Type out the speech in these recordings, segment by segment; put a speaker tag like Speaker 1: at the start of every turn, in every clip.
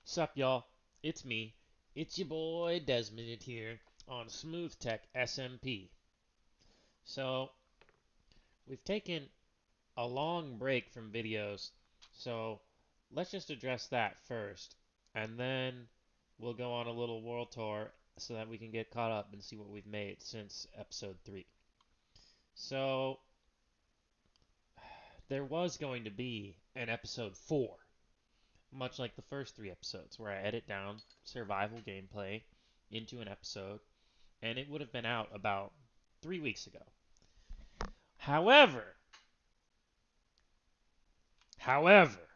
Speaker 1: Sup, y'all? It's me. It's your boy Desmond here on SmoothTech SMP. So, we've taken a long break from videos, so let's just address that first, and then we'll go on a little world tour so that we can get caught up and see what we've made since episode 3. So, there was going to be an episode 4, much like the first 3 episodes, where I edit down survival gameplay into an episode and it would have been out about 3 weeks ago. However, however,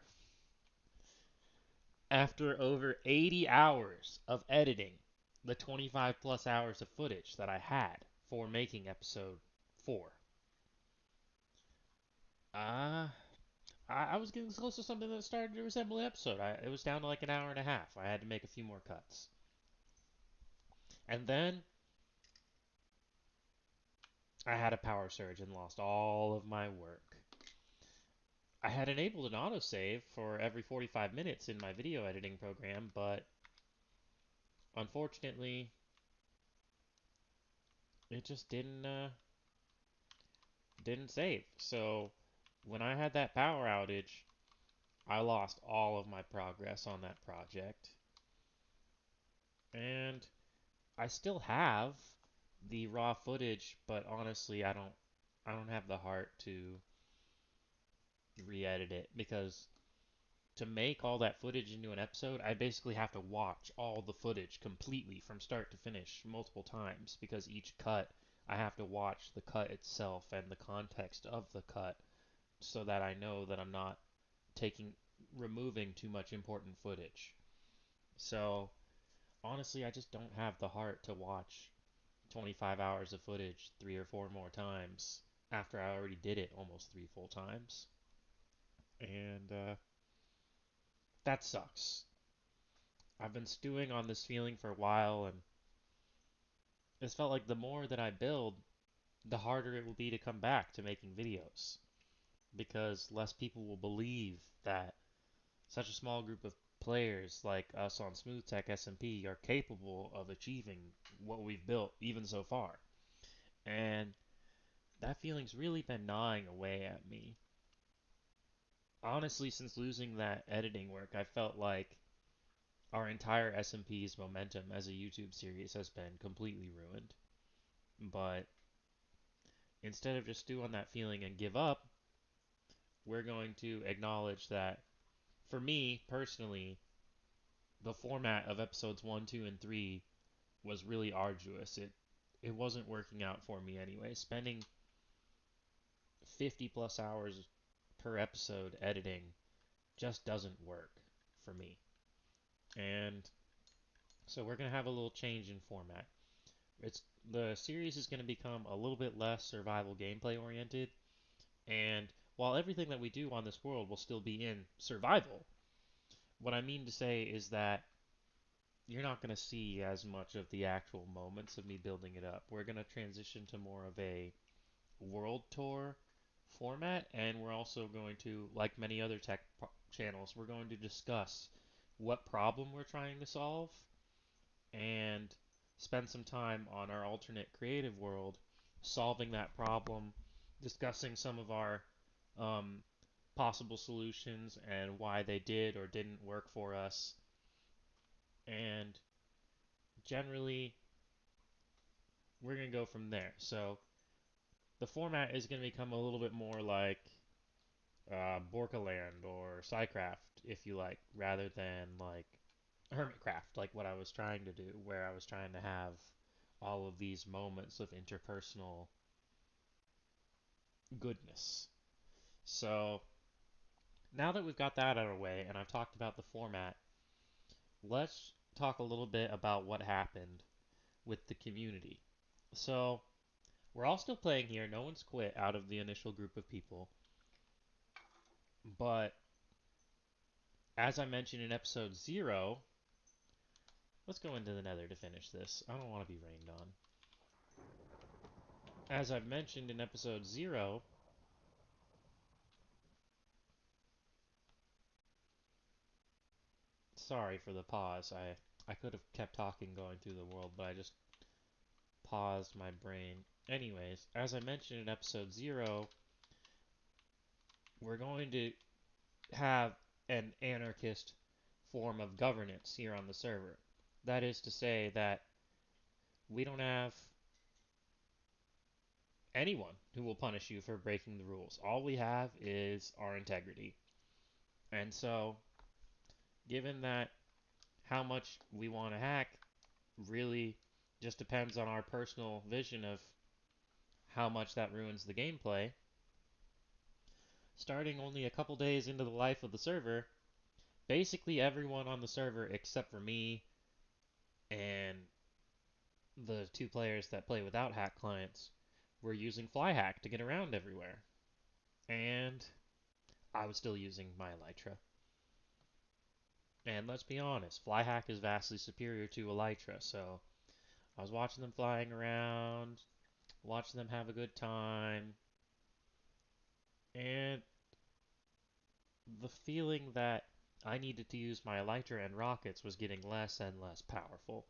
Speaker 1: after over 80 hours of editing the 25 plus hours of footage that I had for making episode 4, uh, I was getting close to something that started to resemble an episode. It was down to like an hour and a half. I had to make a few more cuts. And then I had a power surge and lost all of my work. I had enabled an autosave for every 45 minutes in my video editing program, but unfortunately, it just didn't save. So when I had that power outage, I lost all of my progress on that project, and I still have the raw footage, but honestly, I don't have the heart to re-edit it because to make all that footage into an episode, I basically have to watch all the footage completely from start to finish multiple times because each cut I have to watch the cut itself and the context of the cut so that I know that I'm not taking removing too much important footage. So, honestly, I just don't have the heart to watch 25 hours of footage 3 or 4 more times after I already did it almost 3 full times. And that sucks. I've been stewing on this feeling for a while, and it's felt like the more that I build, the harder it will be to come back to making videos. Because less people will believe that such a small group of players like us on SmoothTech SMP are capable of achieving what we've built, even so far. And that feeling's really been gnawing away at me. Honestly, since losing that editing work, I felt like our entire SMP's momentum as a YouTube series has been completely ruined. But instead of just stew on that feeling and give up, we're going to acknowledge that for me personally, the format of episodes 1, 2, and 3 was really arduous. It wasn't working out for me anyway. Spending 50 plus hours per episode editing just doesn't work for me. And so we're going to have a little change in format. It's the series is going to become a little bit less survival gameplay oriented, and while everything that we do on this world will still be in survival, what I mean to say is that you're not going to see as much of the actual moments of me building it up. We're going to transition to more of a world tour format, and we're also going to, like many other tech channels, we're going to discuss what problem we're trying to solve and spend some time on our alternate creative world solving that problem, discussing some of our um, possible solutions and why they did or didn't work for us. And generally, we're going to go from there. So the format is going to become a little bit more like Borkaland or Psycraft, if you like, rather than like Hermitcraft, like what I was trying to do, where I was trying to have all of these moments of interpersonal goodness. So now that we've got that out of the way and I've talked about the format, let's talk a little bit about what happened with the community. So we're all still playing here. No one's quit out of the initial group of people. But as I mentioned in episode 0, let's go into the Nether to finish this. I don't want to be rained on. As I've mentioned in episode 0, sorry for the pause. I could have kept talking going through the world, but I just paused my brain. Anyways, as I mentioned in episode 0, we're going to have an anarchist form of governance here on the server. That is to say that we don't have anyone who will punish you for breaking the rules. All we have is our integrity. And so, given that how much we want to hack really just depends on our personal vision of how much that ruins the gameplay, starting only a couple days into the life of the server, basically everyone on the server except for me and the 2 players that play without hack clients were using FlyHack to get around everywhere. And I was still using my Elytra. And let's be honest, FlyHack is vastly superior to Elytra, so I was watching them flying around, watching them have a good time, and the feeling that I needed to use my Elytra and rockets was getting less and less powerful.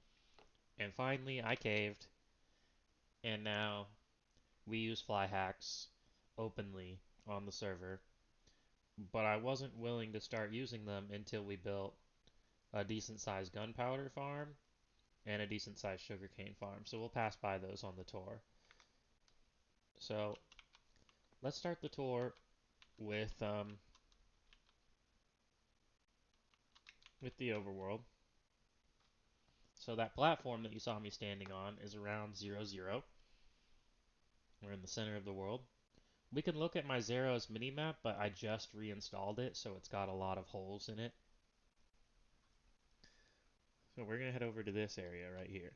Speaker 1: And finally, I caved, and now we use fly hacks openly on the server. But I wasn't willing to start using them until we built a decent sized gunpowder farm and a decent sized sugarcane farm. So we'll pass by those on the tour. So let's start the tour with with the overworld. So that platform that you saw me standing on is around 00. We're in the center of the world. We can look at my Zero's minimap, but I just reinstalled it, so it's got a lot of holes in it. So we're going to head over to this area right here.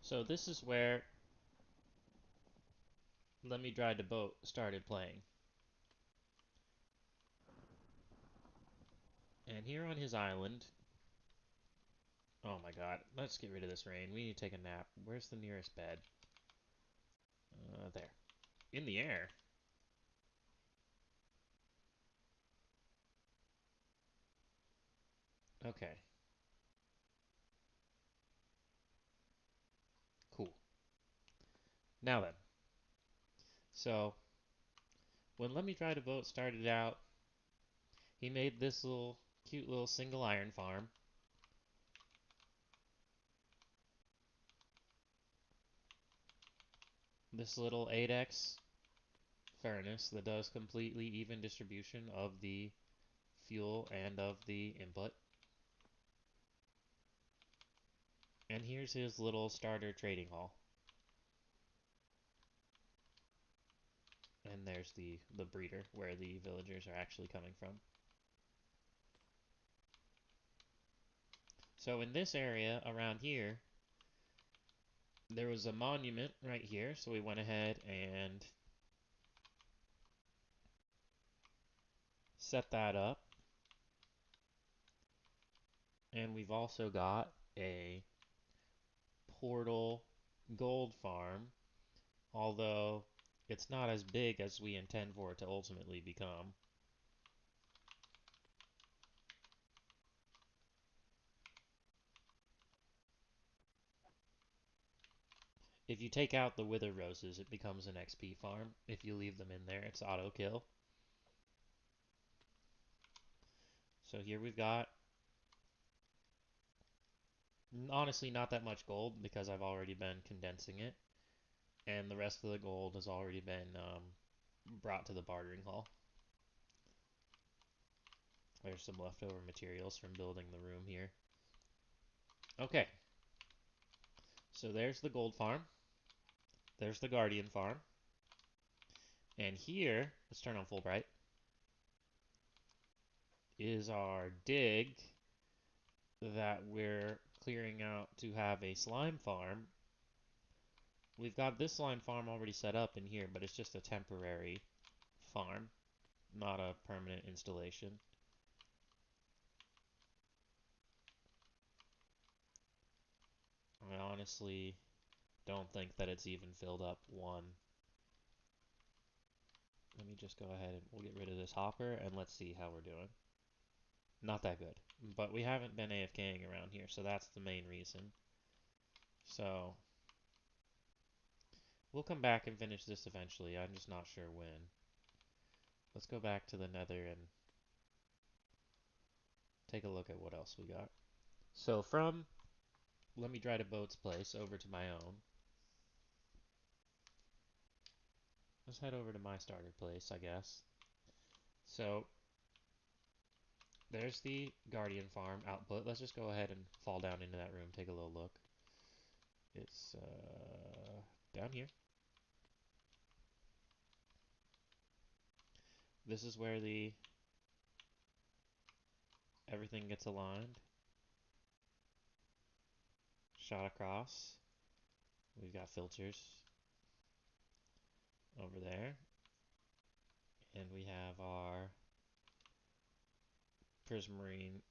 Speaker 1: So this is where Let Me Drive the Boat started playing. And here on his island... Oh my god, let's get rid of this rain. We need to take a nap. Where's the nearest bed? There. In the air. Okay. Cool. Now then. So, when Let Me Drive the Boat started out, he made this little cute little single iron farm. This little 8x furnace that does completely even distribution of the fuel and of the input. And here's his little starter trading hall. And there's the breeder, where the villagers are actually coming from. So in this area, around here, there was a monument right here, so we went ahead and set that up. And we've also got a portal gold farm, although it's not as big as we intend for it to ultimately become. If you take out the wither roses, it becomes an XP farm. If you leave them in there, it's auto kill. So here we've got, honestly, not that much gold because I've already been condensing it. And the rest of the gold has already been brought to the bartering hall. There's some leftover materials from building the room here. Okay. So there's the gold farm. There's the guardian farm. And here, let's turn on full bright, is our dig that we're clearing out to have a slime farm. We've got this slime farm already set up in here, but it's just a temporary farm, not a permanent installation. I honestly don't think that it's even filled up one. Let me just go ahead and we'll get rid of this hopper and let's see how we're doing. Not that good. But we haven't been AFKing around here, so that's the main reason. So we'll come back and finish this eventually. I'm just not sure when. Let's go back to the Nether and take a look at what else we got. So from Let Me Dry to Boat's place over to my own. Let's head over to my starter place, I guess. So there's the Guardian Farm output. Let's just go ahead and fall down into that room, take a little look. It's down here. This is where the everything gets aligned. Shot across. We've got filters over there. And we have our prismarine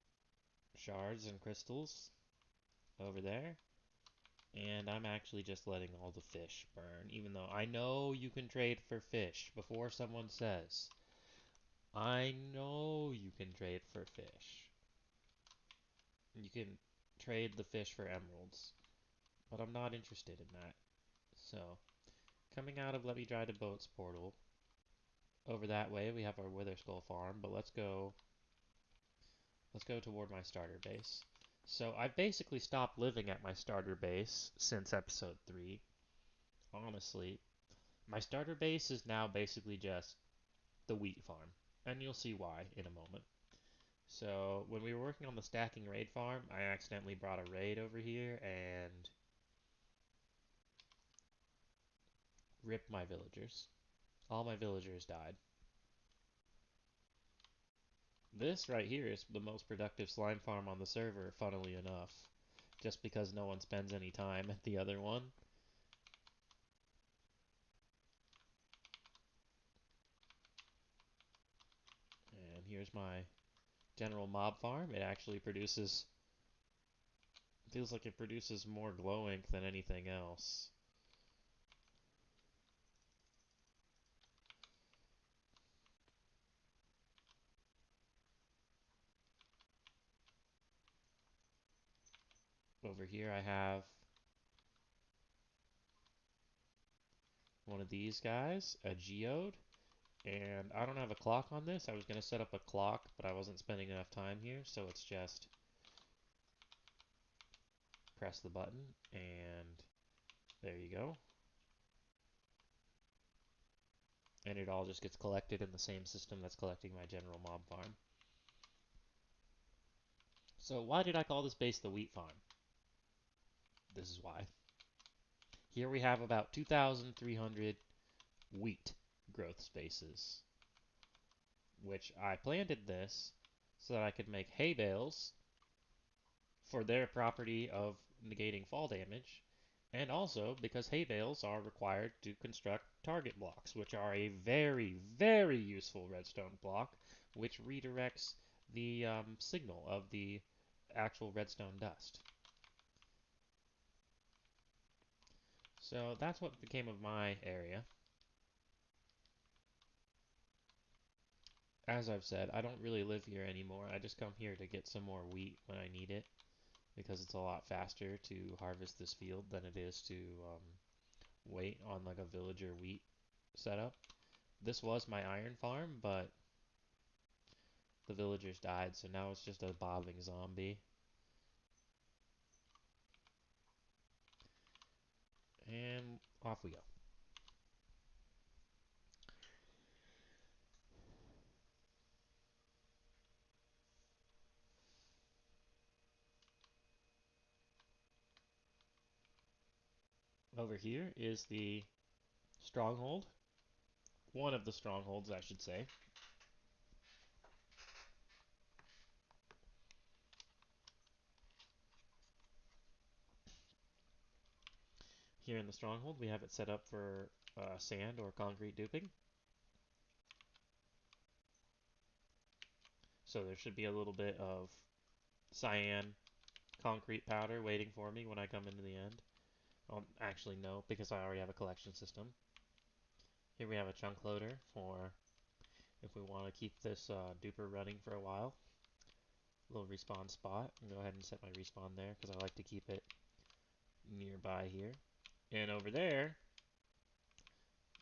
Speaker 1: shards and crystals over there. And I'm actually just letting all the fish burn, even though I know you can trade for fish before someone says. I know you can trade for fish. You can trade the fish for emeralds, but I'm not interested in that. So, coming out of Let Me Dry to Boats portal, over that way we have our Wither Skull farm, but let's go toward my starter base. So I've basically stopped living at my starter base since episode 3. Honestly, my starter base is now basically just the wheat farm, and you'll see why in a moment. So when we were working on the stacking raid farm, I accidentally brought a raid over here and ripped my villagers. All my villagers died. This right here is the most productive slime farm on the server, funnily enough, just because no one spends any time at the other one. And here's my general mob farm. It actually feels like it produces more glow ink than anything else. Over here I have one of these guys, a geode, and I don't have a clock on this. I was going to set up a clock, but I wasn't spending enough time here, so it's just press the button, and there you go. And it all just gets collected in the same system that's collecting my general mob farm. So why did I call this base the wheat farm? This is why. Here we have about 2,300 wheat growth spaces, which I planted this so that I could make hay bales for their property of negating fall damage, and also because hay bales are required to construct target blocks, which are a very, very useful redstone block, which redirects the signal of the actual redstone dust. So that's what became of my area. As I've said, I don't really live here anymore. I just come here to get some more wheat when I need it, because it's a lot faster to harvest this field than it is to wait on like a villager wheat setup. This was my iron farm, but the villagers died, so now it's just a bobbing zombie. And off we go. Over here is the stronghold. One of the strongholds, I should say. Here in the stronghold, we have it set up for sand or concrete duping. So there should be a little bit of cyan concrete powder waiting for me when I come into the end. Actually, no, because I already have a collection system. Here we have a chunk loader for we want to keep this duper running for a while. Little respawn spot. I'll go ahead and set my respawn there because I like to keep it nearby here. And over there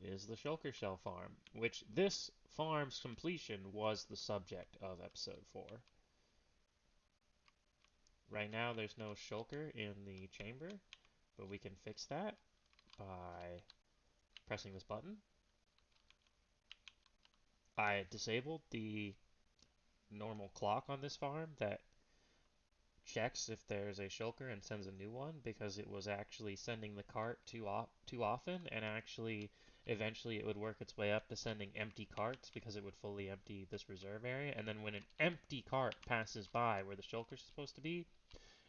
Speaker 1: is the Sugarcane Farm, which this farm's completion was the subject of episode 4. Right now there's no shulker in the chamber, but we can fix that by pressing this button. I disabled the normal clock on this farm that checks if there's a shulker and sends a new one because it was actually sending the cart too often, and actually eventually it would work its way up to sending empty carts because it would fully empty this reserve area, and then when an empty cart passes by where the shulker is supposed to be,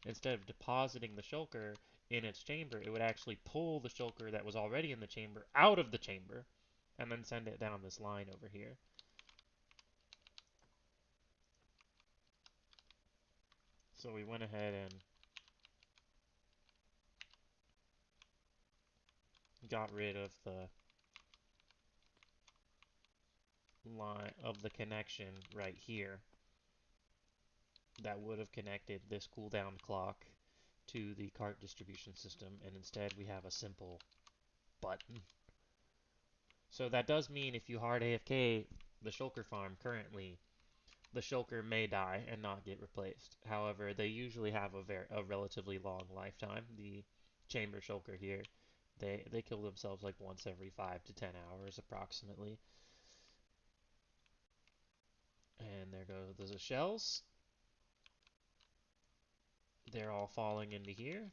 Speaker 1: instead of depositing the shulker in its chamber, it would actually pull the shulker that was already in the chamber out of the chamber and then send it down this line over here. So we went ahead and got rid of the line of the connection right here that would have connected this cooldown clock to the cart distribution system, and instead we have a simple button. So that does mean if you hard AFK the shulker farm currently, the shulker may die and not get replaced. However, they usually have a relatively long lifetime. The chamber shulker here, they kill themselves like once every 5 to 10 hours approximately. And there go the shells. They're all falling into here.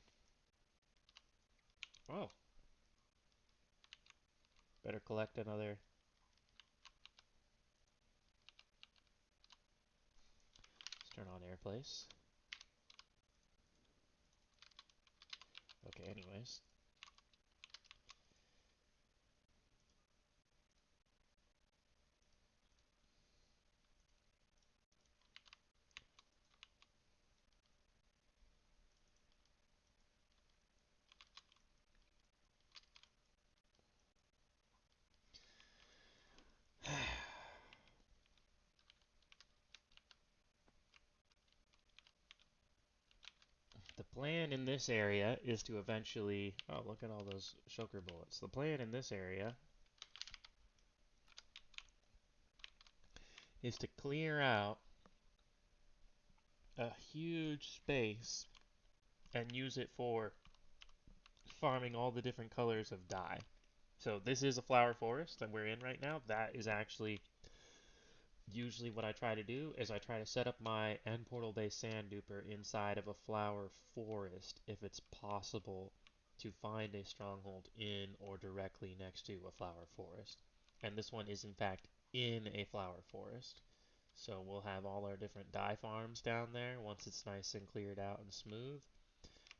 Speaker 1: Oh. Better collect another. Let's turn on airplace. Okay, anyways. The plan in this area is to eventually... Oh, look at all those shulker bullets. The plan in this area is to clear out a huge space and use it for farming all the different colors of dye. So this is a flower forest that we're in right now. That is actually usually what I try to do is I try to set up my end portal based sand duper inside of a flower forest if it's possible to find a stronghold in or directly next to a flower forest. And this one is in fact in a flower forest. So we'll have all our different dye farms down there once it's nice and cleared out and smooth.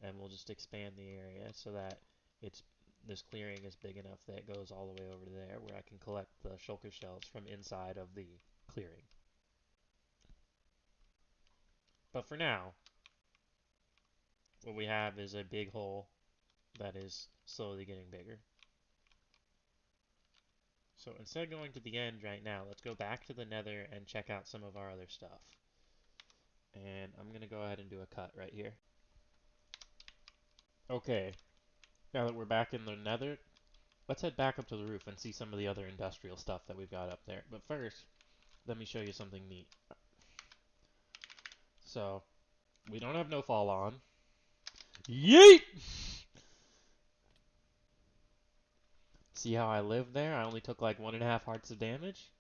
Speaker 1: And we'll just expand the area so that this clearing is big enough that it goes all the way over to there where I can collect the shulker shells from inside of the clearing. But for now, what we have is a big hole that is slowly getting bigger. So instead of going to the end right now, let's go back to the Nether and check out some of our other stuff. And I'm going to go ahead and do a cut right here. Okay, now that we're back in the Nether, let's head back up to the roof and see some of the other industrial stuff that we've got up there. But first, let me show you something neat. So, we don't have no fall on. Yeet! See how I lived there? I only took like 1.5 hearts of damage?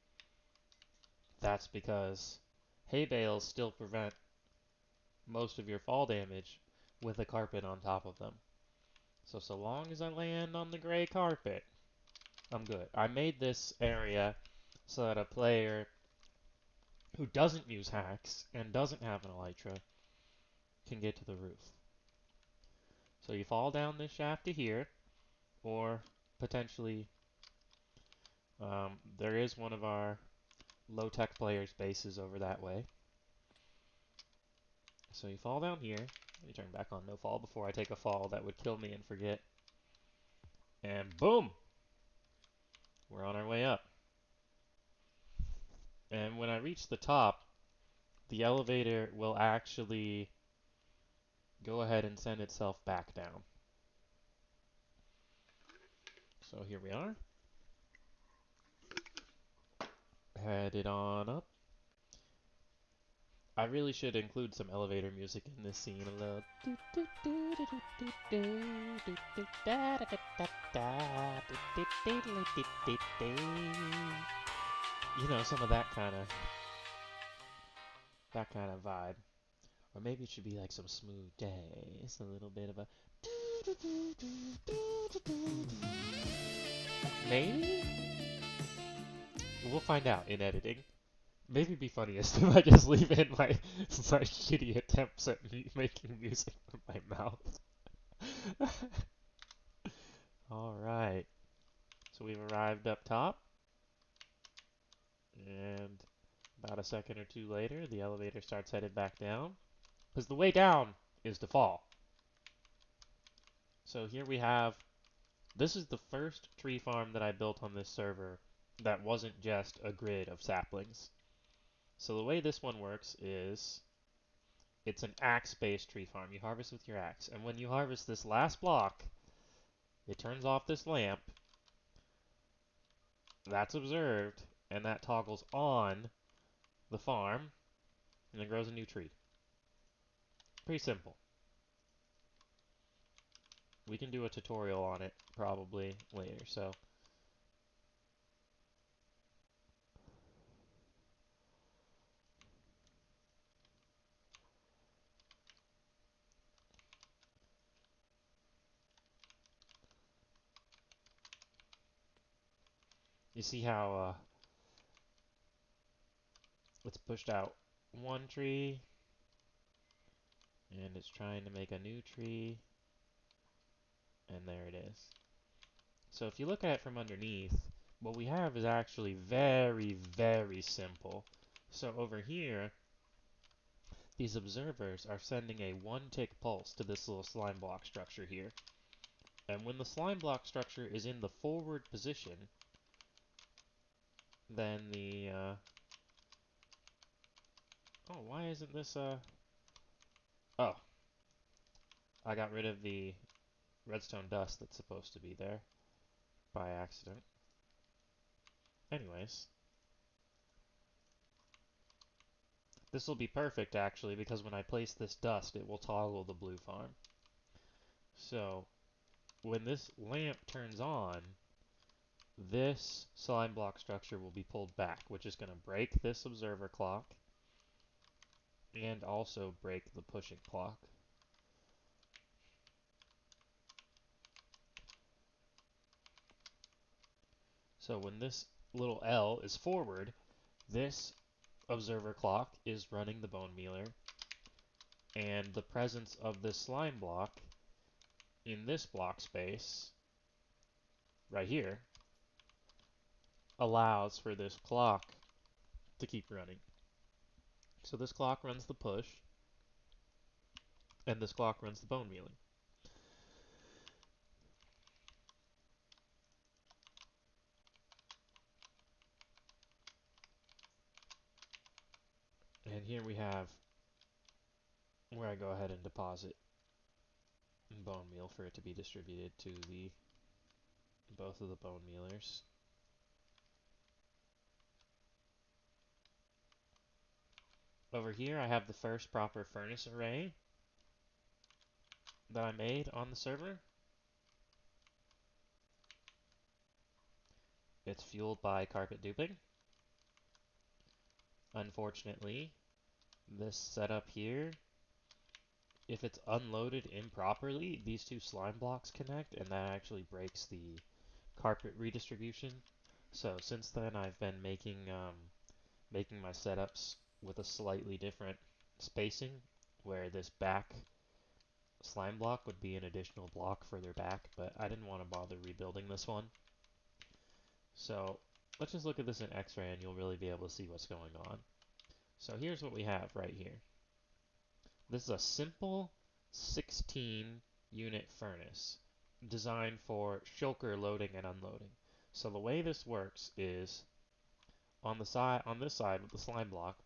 Speaker 1: That's because hay bales still prevent most of your fall damage with a carpet on top of them. So long as I land on the gray carpet, I'm good. I made this area so that a player who doesn't use hacks and doesn't have an elytra can get to the roof. So you fall down this shaft to here, or potentially there is one of our low-tech players' bases over that way. So you fall down here. Let me turn back on no fall before I take a fall that would kill me and forget. And boom! We're on our way up. And when I reach the top, the elevator will actually go ahead and send itself back down. So here we are. Headed on up. I really should include some elevator music in this scene a little. You know, some of that kind of vibe. Or maybe it should be like some smooth jazz, a little bit of a. Maybe? We'll find out in editing. Maybe it'd be funniest if I just leave in my shitty attempts at making music with my mouth. Alright, so we've arrived up top, and about a second or two later, the elevator starts headed back down, because the way down is to fall. So here we have, this is the first tree farm that I built on this server that wasn't just a grid of saplings. So the way this one works is, it's an axe-based tree farm. You harvest with your axe, and when you harvest this last block, it turns off this lamp, that's observed, and that toggles on the farm, and then grows a new tree. Pretty simple. We can do a tutorial on it probably later, so. You see how it's pushed out one tree, and it's trying to make a new tree, and there it is. So if you look at it from underneath, what we have is actually very, very simple. So over here, these observers are sending a one-tick pulse to this little slime block structure here. And when the slime block structure is in the forward position, then the, oh, why isn't this, oh, I got rid of the redstone dust that's supposed to be there by accident. Anyways, this will be perfect actually, because when I place this dust, it will toggle the blue farm. So, when this lamp turns on, this slime block structure will be pulled back, which is going to break this observer clock and also break the pushing clock. So when this little L is forward, this observer clock is running the bone mealer, and the presence of this slime block in this block space right here allows for this clock to keep running. So this clock runs the push, and this clock runs the bone mealing. And here we have where I go ahead and deposit bone meal for it to be distributed to the both of the bone mealers. Over here I have the first proper furnace array that I made on the server. It's fueled by carpet duping. Unfortunately, this setup here, if it's unloaded improperly, these two slime blocks connect, and that actually breaks the carpet redistribution. So since then, I've been making my setups with a slightly different spacing, where this back slime block would be an additional block further back, but I didn't want to bother rebuilding this one. So let's just look at this in X-ray and you'll really be able to see what's going on. So here's what we have right here. This is a simple 16 unit furnace designed for shulker loading and unloading. So the way this works is on this side with the slime block,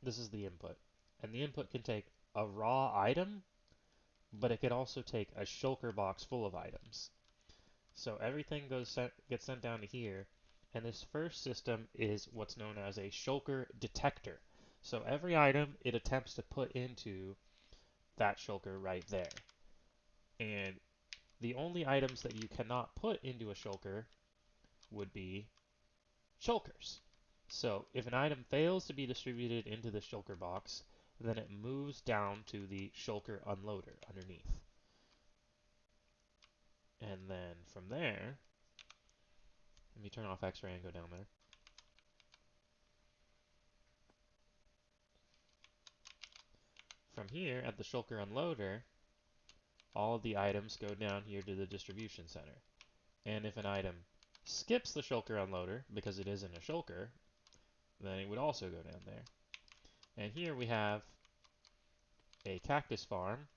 Speaker 1: this is the input. And the input can take a raw item, but it could also take a shulker box full of items. So everything gets sent down to here, and this first system is what's known as a shulker detector. So every item it attempts to put into that shulker right there. And the only items that you cannot put into a shulker would be shulkers. So if an item fails to be distributed into the shulker box, then it moves down to the shulker unloader underneath. And then from there, let me turn off X-ray and go down there. From here, at the shulker unloader, all of the items go down here to the distribution center. And if an item skips the shulker unloader, because it isn't a shulker, then it would also go down there. And here we have a Cactus Farm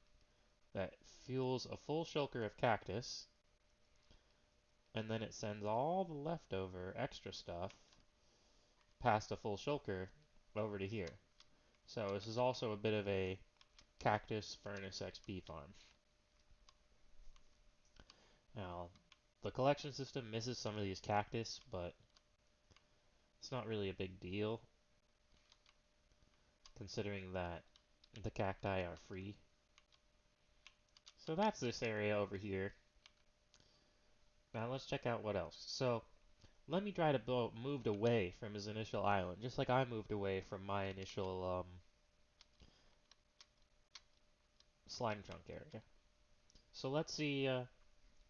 Speaker 1: that fuels a full shulker of cactus, and then it sends all the leftover extra stuff past a full shulker over to here. So this is also a bit of a Cactus Furnace XP farm. Now, the collection system misses some of these cactus, but it's not really a big deal, considering that the cacti are free. So that's this area over here. Now let's check out what else. So, Lemmy Dry to Boat moved away from his initial island, just like I moved away from my initial slime chunk area. So let's see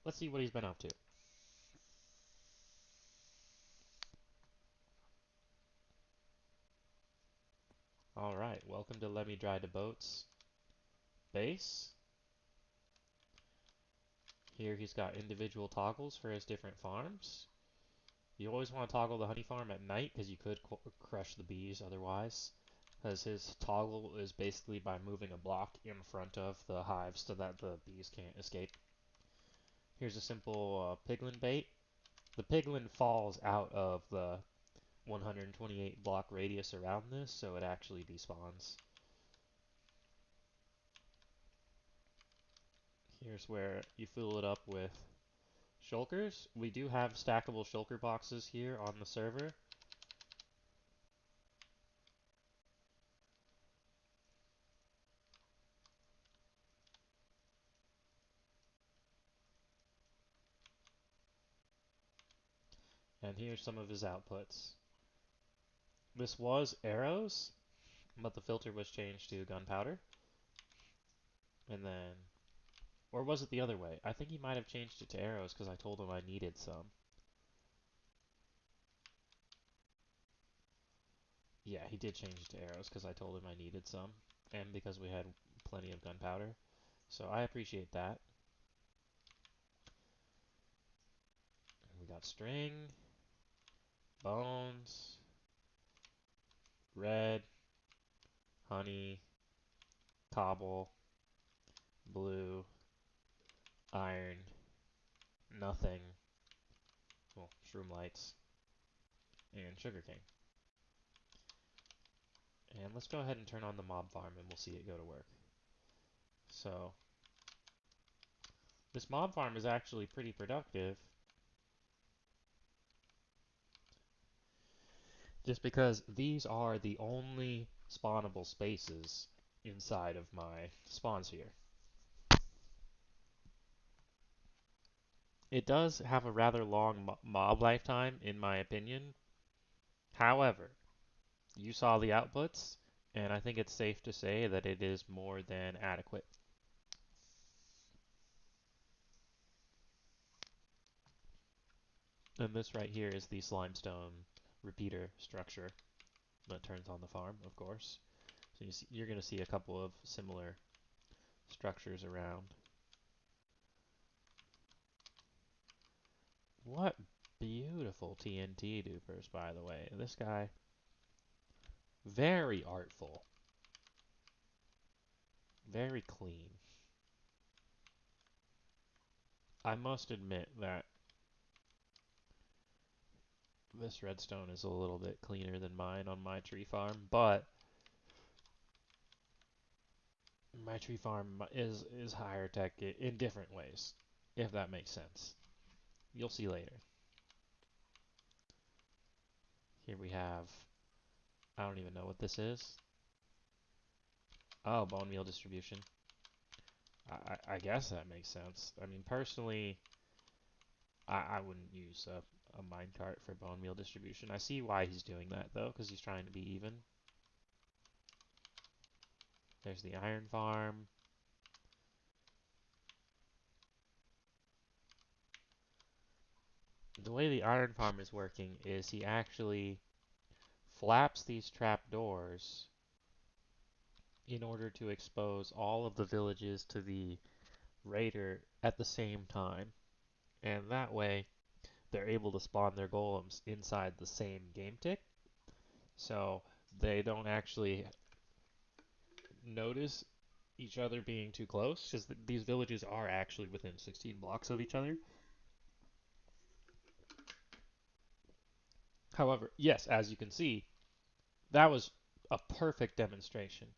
Speaker 1: what he's been up to. All right, welcome to Lemmy Dry to Boat's base. Here he's got individual toggles for his different farms. You always want to toggle the honey farm at night because you could crush the bees otherwise. Because his toggle is basically by moving a block in front of the hives so that the bees can't escape. Here's a simple piglin bait. The piglin falls out of the 128 block radius around this, so it actually despawns. Here's where you fill it up with shulkers. We do have stackable shulker boxes here on the server. And here's some of his outputs. This was arrows, but the filter was changed to gunpowder. And then, or was it the other way? I think he might have changed it to arrows because I told him I needed some. Yeah, he did change it to arrows because I told him I needed some, and because we had plenty of gunpowder. So I appreciate that. We got string, bones, red, honey, cobble, blue, iron, nothing, well, shroom lights, and sugarcane. And let's go ahead and turn on the mob farm and we'll see it go to work. So, this mob farm is actually pretty productive, just because these are the only spawnable spaces inside of my spawn sphere. It does have a rather long mob lifetime, in my opinion. However, you saw the outputs, and I think it's safe to say that it is more than adequate. And this right here is the slimestone repeater structure that turns on the farm, of course. So you're going to see a couple of similar structures around. What beautiful TNT dupers, by the way. This guy, very artful. Very clean. I must admit that This redstone is a little bit cleaner than mine on my tree farm, but my tree farm is higher tech in different ways, if that makes sense. You'll see later. Here we have, I don't even know what this is. Oh, bone meal distribution. I guess that makes sense. I mean, personally, I wouldn't use a minecart for bone meal distribution. I see why he's doing that, though, because he's trying to be even. There's the iron farm. The way the iron farm is working is he actually flaps these trap doors in order to expose all of the villages to the raider at the same time. And that way, they're able to spawn their golems inside the same game tick. So they don't actually notice each other being too close, because these villages are actually within 16 blocks of each other. However, yes, as you can see, that was a perfect demonstration.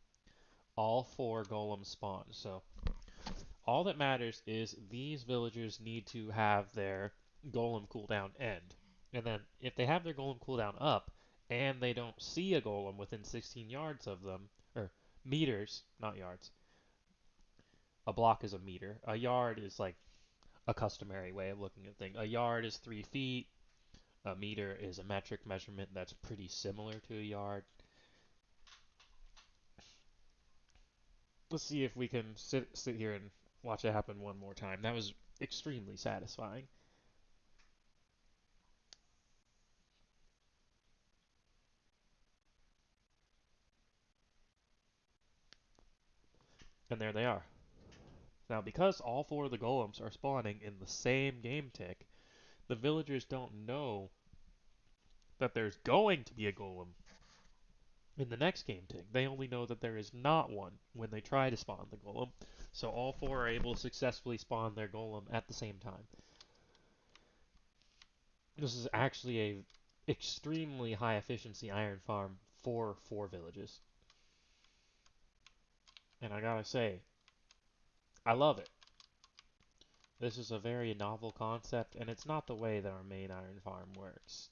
Speaker 1: All four golems spawn. So all that matters is these villagers need to have their golem cooldown end. And then if they have their golem cooldown up and they don't see a golem within 16 yards of them, or meters, not yards. A block is a meter. A yard is like a customary way of looking at things. A yard is 3 feet. A meter is a metric measurement that's pretty similar to a yard. Let's see if we can sit here and watch it happen one more time. That was extremely satisfying. And there they are. Now, because all four of the golems are spawning in the same game tick, the villagers don't know that there's going to be a golem in the next game tick. They only know that there is not one when they try to spawn the golem. So all four are able to successfully spawn their golem at the same time. This is actually a extremely high efficiency iron farm for 4 villages. And I gotta say, I love it. This is a very novel concept, and it's not the way that our main iron farm works.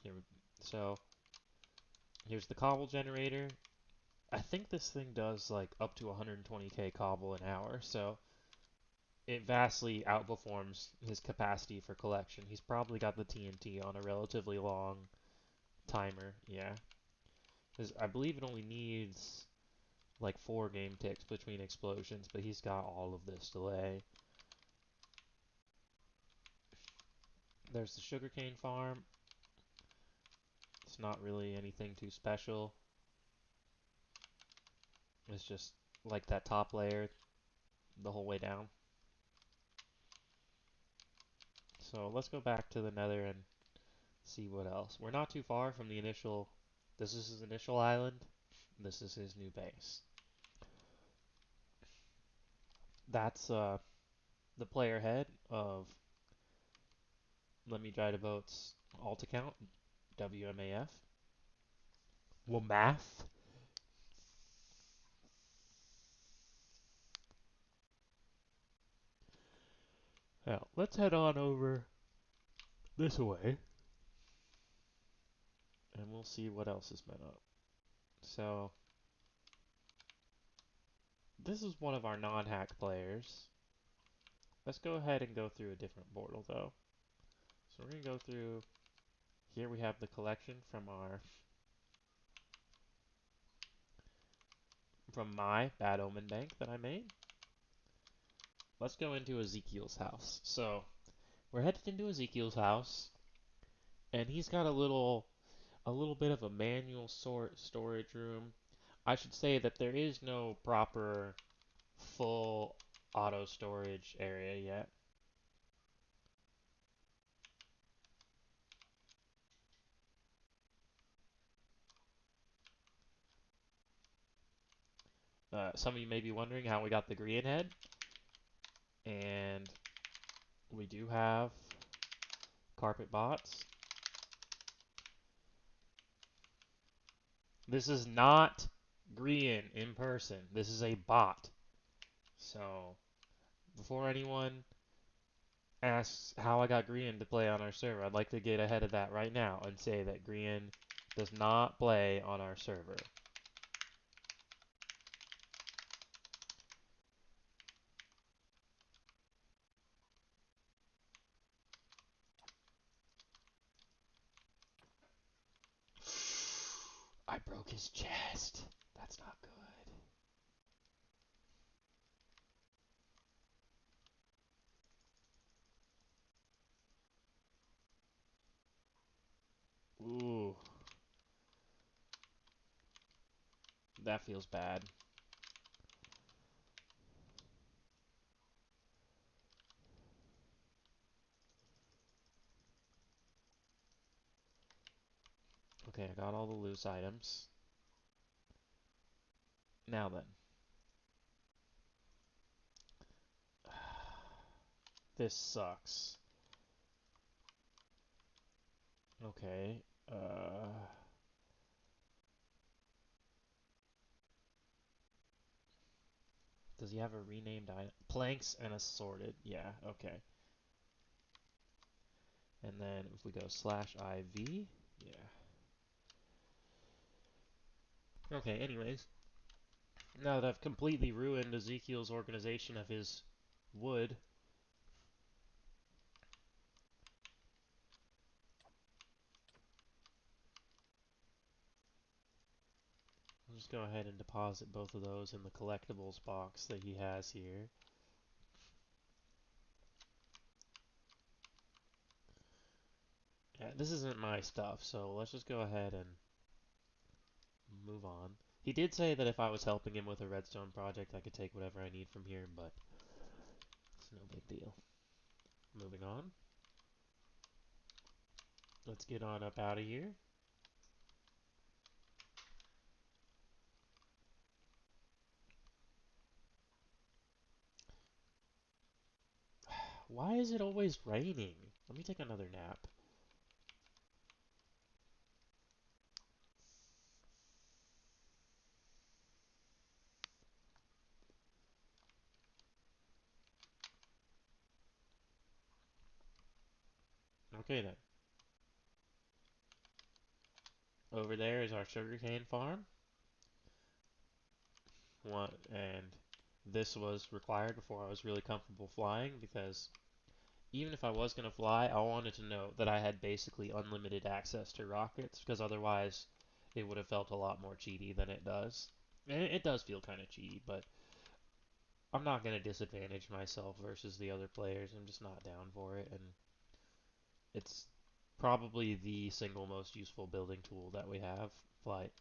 Speaker 1: Here, so, here's the cobble generator. I think this thing does like up to 120k cobble an hour, so it vastly outperforms his capacity for collection. He's probably got the TNT on a relatively long timer, yeah. I believe it only needs like 4 game ticks between explosions, but he's got all of this delay. There's the Sugarcane Farm. It's not really anything too special. It's just like that top layer the whole way down. So let's go back to the Nether and see what else. We're not too far from the initial. This is his initial island. This is his new base. That's the player head of Let Me Dry the Boat's alt account, WMAF. WMAF. Now, let's head on over this way, and we'll see what else has been up. So, this is one of our non-hack players. Let's go ahead and go through a different portal, though. So we're going to go through, here we have the collection from my Bad Omen Bank that I made. Let's go into Ezekiel's house. So, we're headed into Ezekiel's house, and he's got a little bit of a manual storage room. I should say that there is no proper full auto storage area yet. Some of you may be wondering how we got the green head, and we do have carpet bots. This is not Grian in person. This is a bot. So, before anyone asks how I got Grian to play on our server, I'd like to get ahead of that right now and say that Grian does not play on our server. I broke his chest. That's not good. Ooh, that feels bad. Okay, I got all the loose items. Now then. This sucks. Okay, does he have a renamed item? Planks and assorted. Yeah, okay. And then if we go /IV, yeah. Okay, anyways. Now that I've completely ruined Ezekiel's organization of his wood, I'll just go ahead and deposit both of those in the collectibles box that he has here. Yeah, this isn't my stuff, so let's just go ahead and move on. He did say that if I was helping him with a redstone project, I could take whatever I need from here, but it's no big deal. Moving on. Let's get on up out of here. Why is it always raining? Let me take another nap. Okay then. Over there is our Sugarcane Farm. And this was required before I was really comfortable flying because even if I was going to fly, I wanted to know that I had basically unlimited access to rockets because otherwise it would have felt a lot more cheaty than it does. And it does feel kind of cheaty, but I'm not going to disadvantage myself versus the other players. I'm just not down for it, and it's probably the single most useful building tool that we have, flight.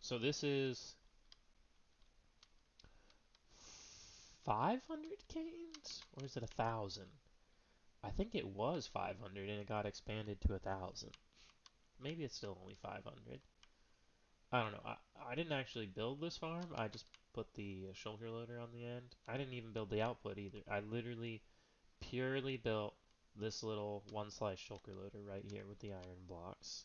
Speaker 1: So this is 500 canes? Or is it 1,000? I think it was 500 and it got expanded to 1,000. Maybe it's still only 500. I don't know. I didn't actually build this farm. I just put the shoulder loader on the end. I didn't even build the output either. I literally purely built this little one slice shulker loader right here with the iron blocks.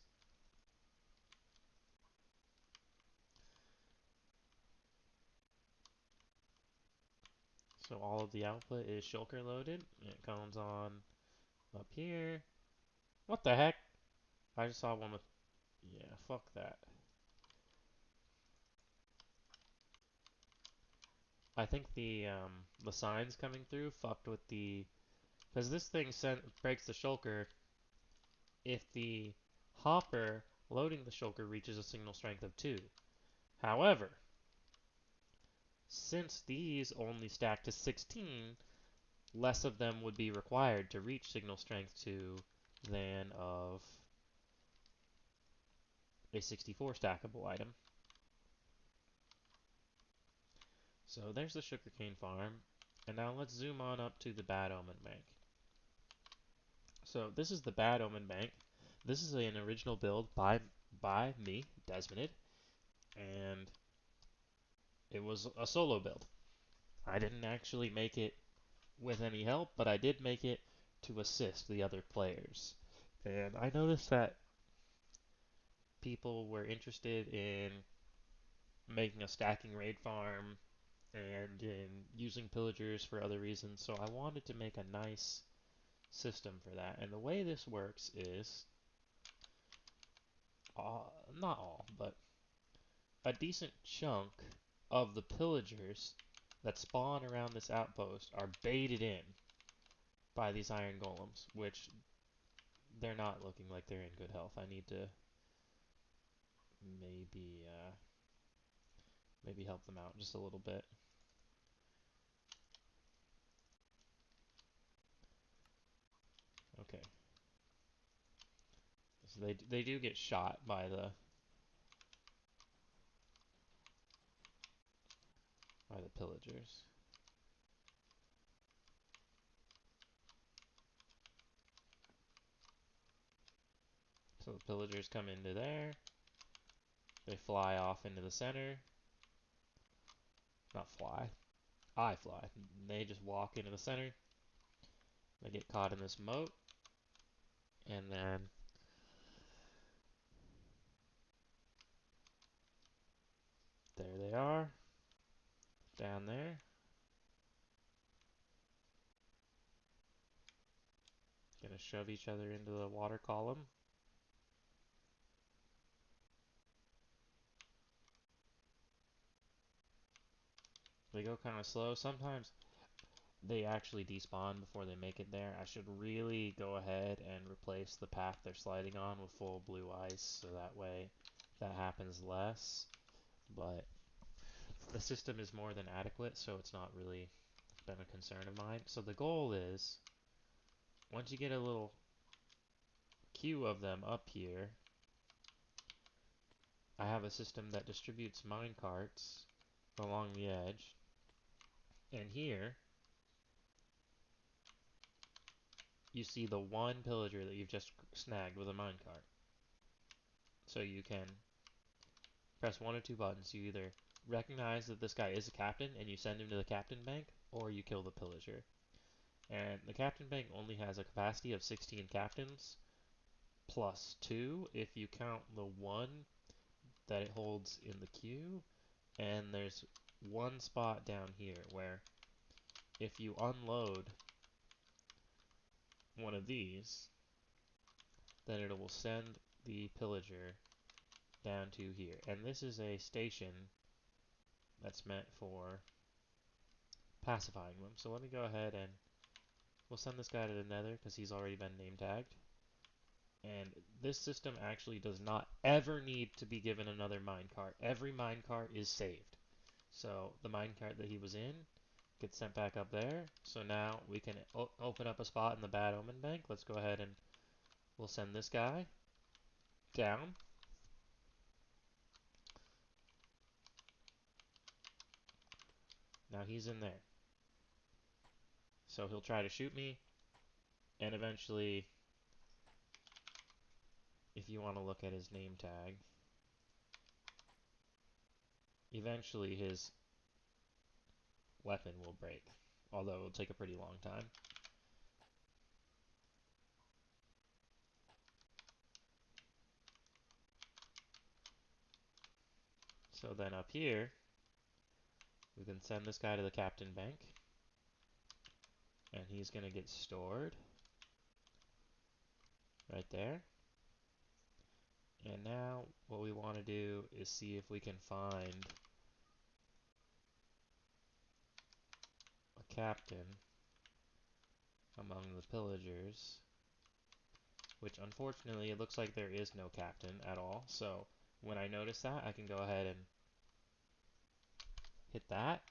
Speaker 1: So all of the output is shulker loaded. It comes on up here. What the heck? I just saw one with... Yeah, fuck that. I think the signs coming through fucked with the... Because this thing breaks the shulker if the hopper loading the shulker reaches a signal strength of 2. However, since these only stack to 16, less of them would be required to reach signal strength 2 than of a 64 stackable item. So there's the Sugarcane Farm. And now let's zoom on up to the Bad Omen Bank. So this is the Bad Omen Bank. This is an original build by me, Desmonded, and it was a solo build. I didn't actually make it with any help, but I did make it to assist the other players. And I noticed that people were interested in making a stacking raid farm and in using pillagers for other reasons, so I wanted to make a nice system for that. And the way this works is, not all, but a decent chunk of the pillagers that spawn around this outpost are baited in by these iron golems, which they're not looking like they're in good health. I need to maybe maybe help them out just a little bit. Okay, so they do get shot by the pillagers. So the pillagers come into there. They fly off into the center. Not fly. I fly. They just walk into the center. They get caught in this moat. And then there they are. Down there. Gonna shove each other into the water column. They go kind of slow. Sometimes they actually despawn before they make it there. I should really go ahead and replace the path they're sliding on with full blue ice, so that way that happens less. But the system is more than adequate, so it's not really been a concern of mine. So the goal is, once you get a little queue of them up here, I have a system that distributes minecarts along the edge. And here, you see the one pillager that you've just snagged with a minecart. So you can press one or two buttons. You either recognize that this guy is a captain and you send him to the captain bank, or you kill the pillager. And the captain bank only has a capacity of 16 captains, plus 2 if you count the one that it holds in the queue. And there's one spot down here where if you unload one of these, then it will send the pillager down to here. And this is a station that's meant for pacifying them. So let me go ahead and we'll send this guy to the Nether because he's already been name tagged. And this system actually does not ever need to be given another minecart. Every minecart is saved. So the minecart that he was in gets sent back up there. So now we can open up a spot in the Bad Omen Bank. Let's go ahead and we'll send this guy down. Now he's in there. So he'll try to shoot me, and eventually, if you want to look at his name tag, eventually his weapon will break, although it'll take a pretty long time. So then up here, we can send this guy to the captain bank, and he's going to get stored right there. And now what we want to do is see if we can find a captain among the pillagers, which unfortunately it looks like there is no captain at all. So when I notice that, I can go ahead and hit that,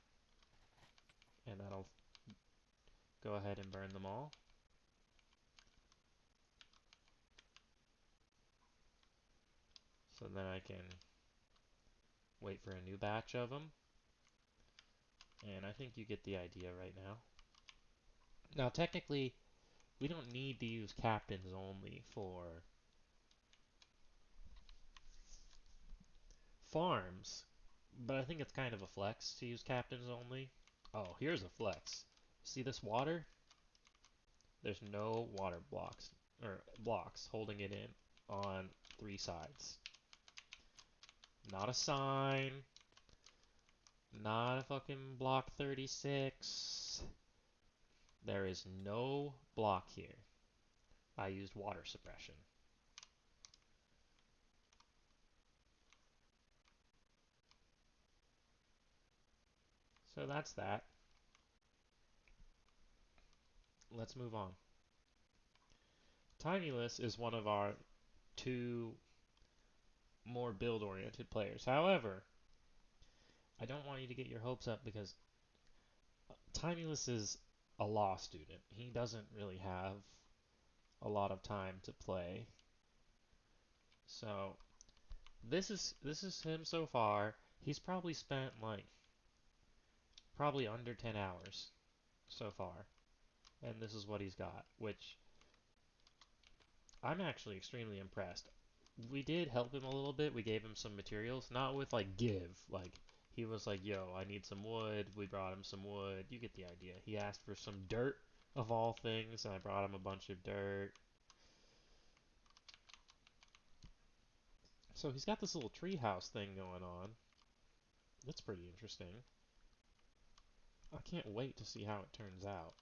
Speaker 1: and that'll go ahead and burn them all. So then I can wait for a new batch of them. And I think you get the idea right now. Now technically, we don't need to use captains only for farms, but I think it's kind of a flex to use captains only. Oh, here's a flex. See this water? There's no water blocks or blocks holding it in on 3 sides. Not a sign. Not a fucking block 36. There is no block here. I used water suppression. So that's that. Let's move on. Tinyless is one of our two more build-oriented players. However, I don't want you to get your hopes up because Tinyless is a law student. He doesn't really have a lot of time to play. So this is him so far. He's probably spent like probably under 10 hours so far. And this is what he's got, which I'm actually extremely impressed. We did help him a little bit. We gave him some materials, not with like give. Like he was like, "Yo, I need some wood." We brought him some wood. You get the idea. He asked for some dirt of all things, and I brought him a bunch of dirt. So he's got this little treehouse thing going on. It's pretty interesting. I can't wait to see how it turns out.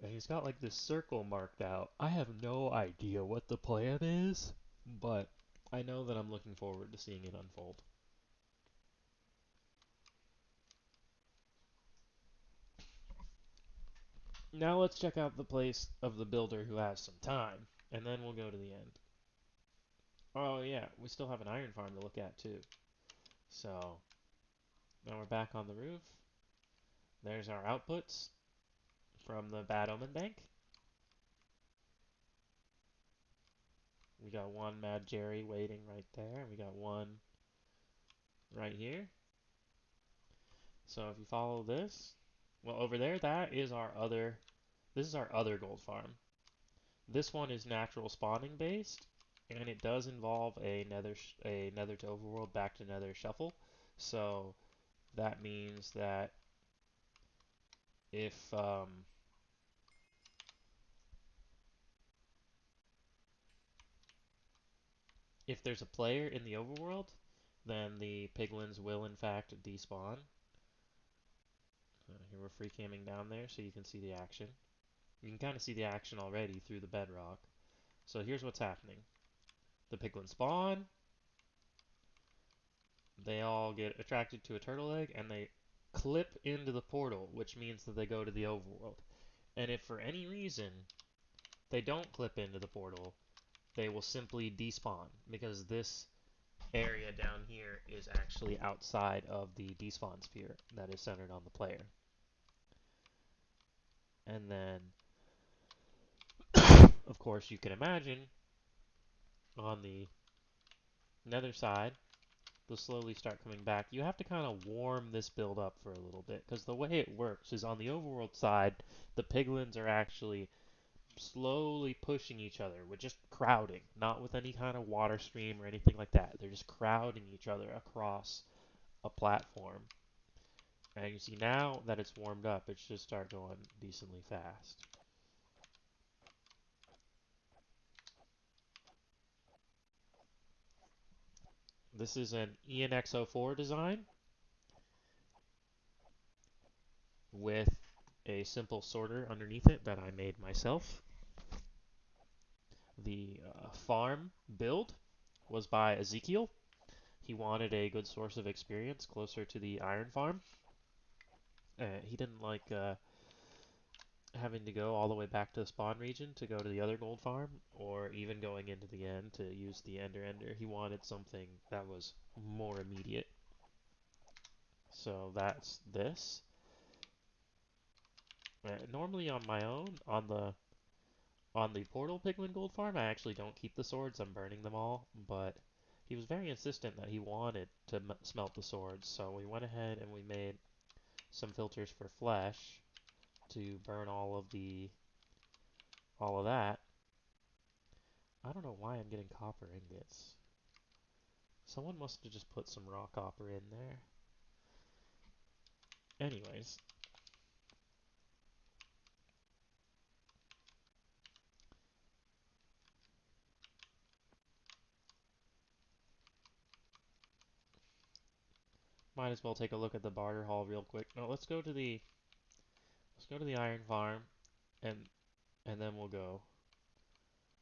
Speaker 1: And he's got like this circle marked out. I have no idea what the plan is, but I know that I'm looking forward to seeing it unfold. Now let's check out the place of the builder who has some time, and then we'll go to the end. Oh yeah, we still have an iron farm to look at too. So, now we're back on the roof. There's our outputs from the bad Omen Bank. We got one Mad Jerry waiting right there. We got one right here. So if you follow this, well over there, this is our other gold farm. This one is natural spawning based, and it does involve a Nether to Overworld back to Nether shuffle. So that means that if if there's a player in the overworld, then the piglins will in fact despawn. Here we're free camming down there so you can see the action. You can kind of see the action already through the bedrock. So here's what's happening. The piglins spawn, they all get attracted to a turtle egg, and they clip into the portal, which means that they go to the overworld. And if for any reason they don't clip into the portal, they will simply despawn, because this area down here is actually outside of the despawn sphere that is centered on the player. And then, of course, you can imagine on the nether side, they'll slowly start coming back. You have to kind of warm this build up for a little bit, because the way it works is on the overworld side, the piglins are actually slowly pushing each other with just crowding, not with any kind of water stream or anything like that. They're just crowding each other across a platform. And you see now that it's warmed up, it should start going decently fast. This is an ENX04 design with a simple sorter underneath it that I made myself. The farm build was by Ezekiel. He wanted a good source of experience closer to the iron farm. He didn't like having to go all the way back to the spawn region to go to the other gold farm, or even going into the end to use the Ender. He wanted something that was more immediate. So that's this. Normally on my own, on the Portal Piglin Gold Farm, I actually don't keep the swords. I'm burning them all, but he was very insistent that he wanted to smelt the swords, so we went ahead and we made some filters for flesh to burn all of that. I don't know why I'm getting copper ingots. Someone must have just put some raw copper in there. Anyways, might as well take a look at the barter hall real quick. No, let's go to the iron farm and then we'll go.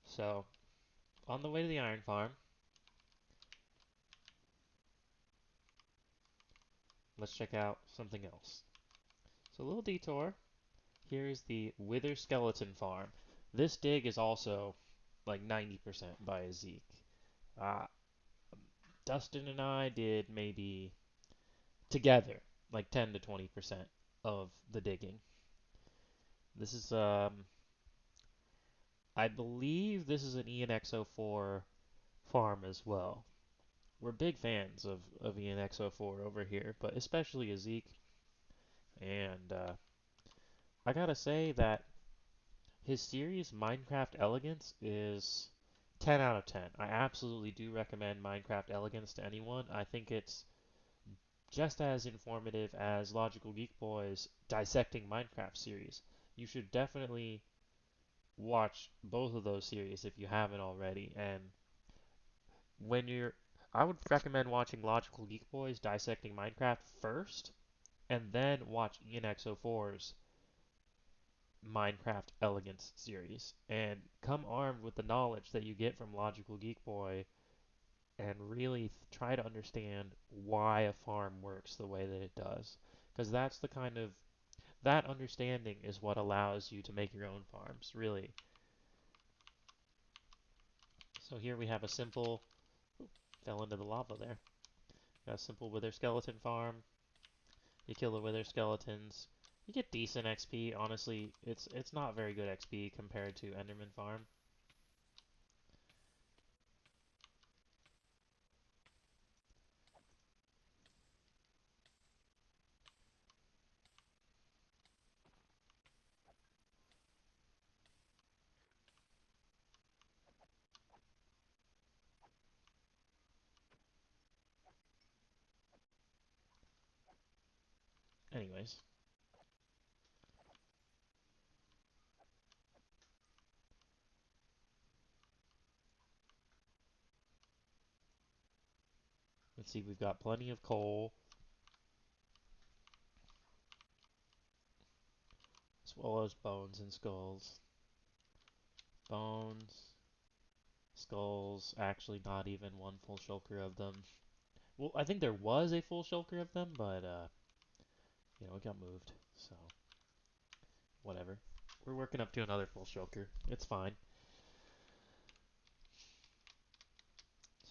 Speaker 1: So, on the way to the iron farm, let's check out something else. So, a little detour. Here's the Wither Skeleton Farm. This dig is also like 90% by Ezekiel. Uh, Dustin and I did maybe together like 10 to 20% of the digging. This is I believe this is an ENX04 farm as well. We're big fans of ENX04 over here, but especially Ezekiel. And I gotta say that his series, Minecraft Elegance, is 10 out of 10. I absolutely do recommend Minecraft Elegance to anyone. I think it's just as informative as Logical Geek Boy's Dissecting Minecraft series. You should definitely watch both of those series if you haven't already. And when you're, I would recommend watching Logical Geek Boy's Dissecting Minecraft first, and then watch ENX04's Minecraft Elegance series. And come armed with the knowledge that you get from Logical Geek Boy and really try to understand why a farm works the way that it does. Because that's the kind of, that understanding is what allows you to make your own farms, really. So here we have a simple, fell into the lava there. Got a simple wither skeleton farm. You kill the wither skeletons. You get decent XP. Honestly, it's not very good XP compared to Enderman Farm. Anyways, let's see. We've got plenty of coal, as well as bones and skulls. Bones, skulls. Actually, not even one full shulker of them. Well, I think there was a full shulker of them, but it got moved. So whatever. We're working up to another full shulker. It's fine.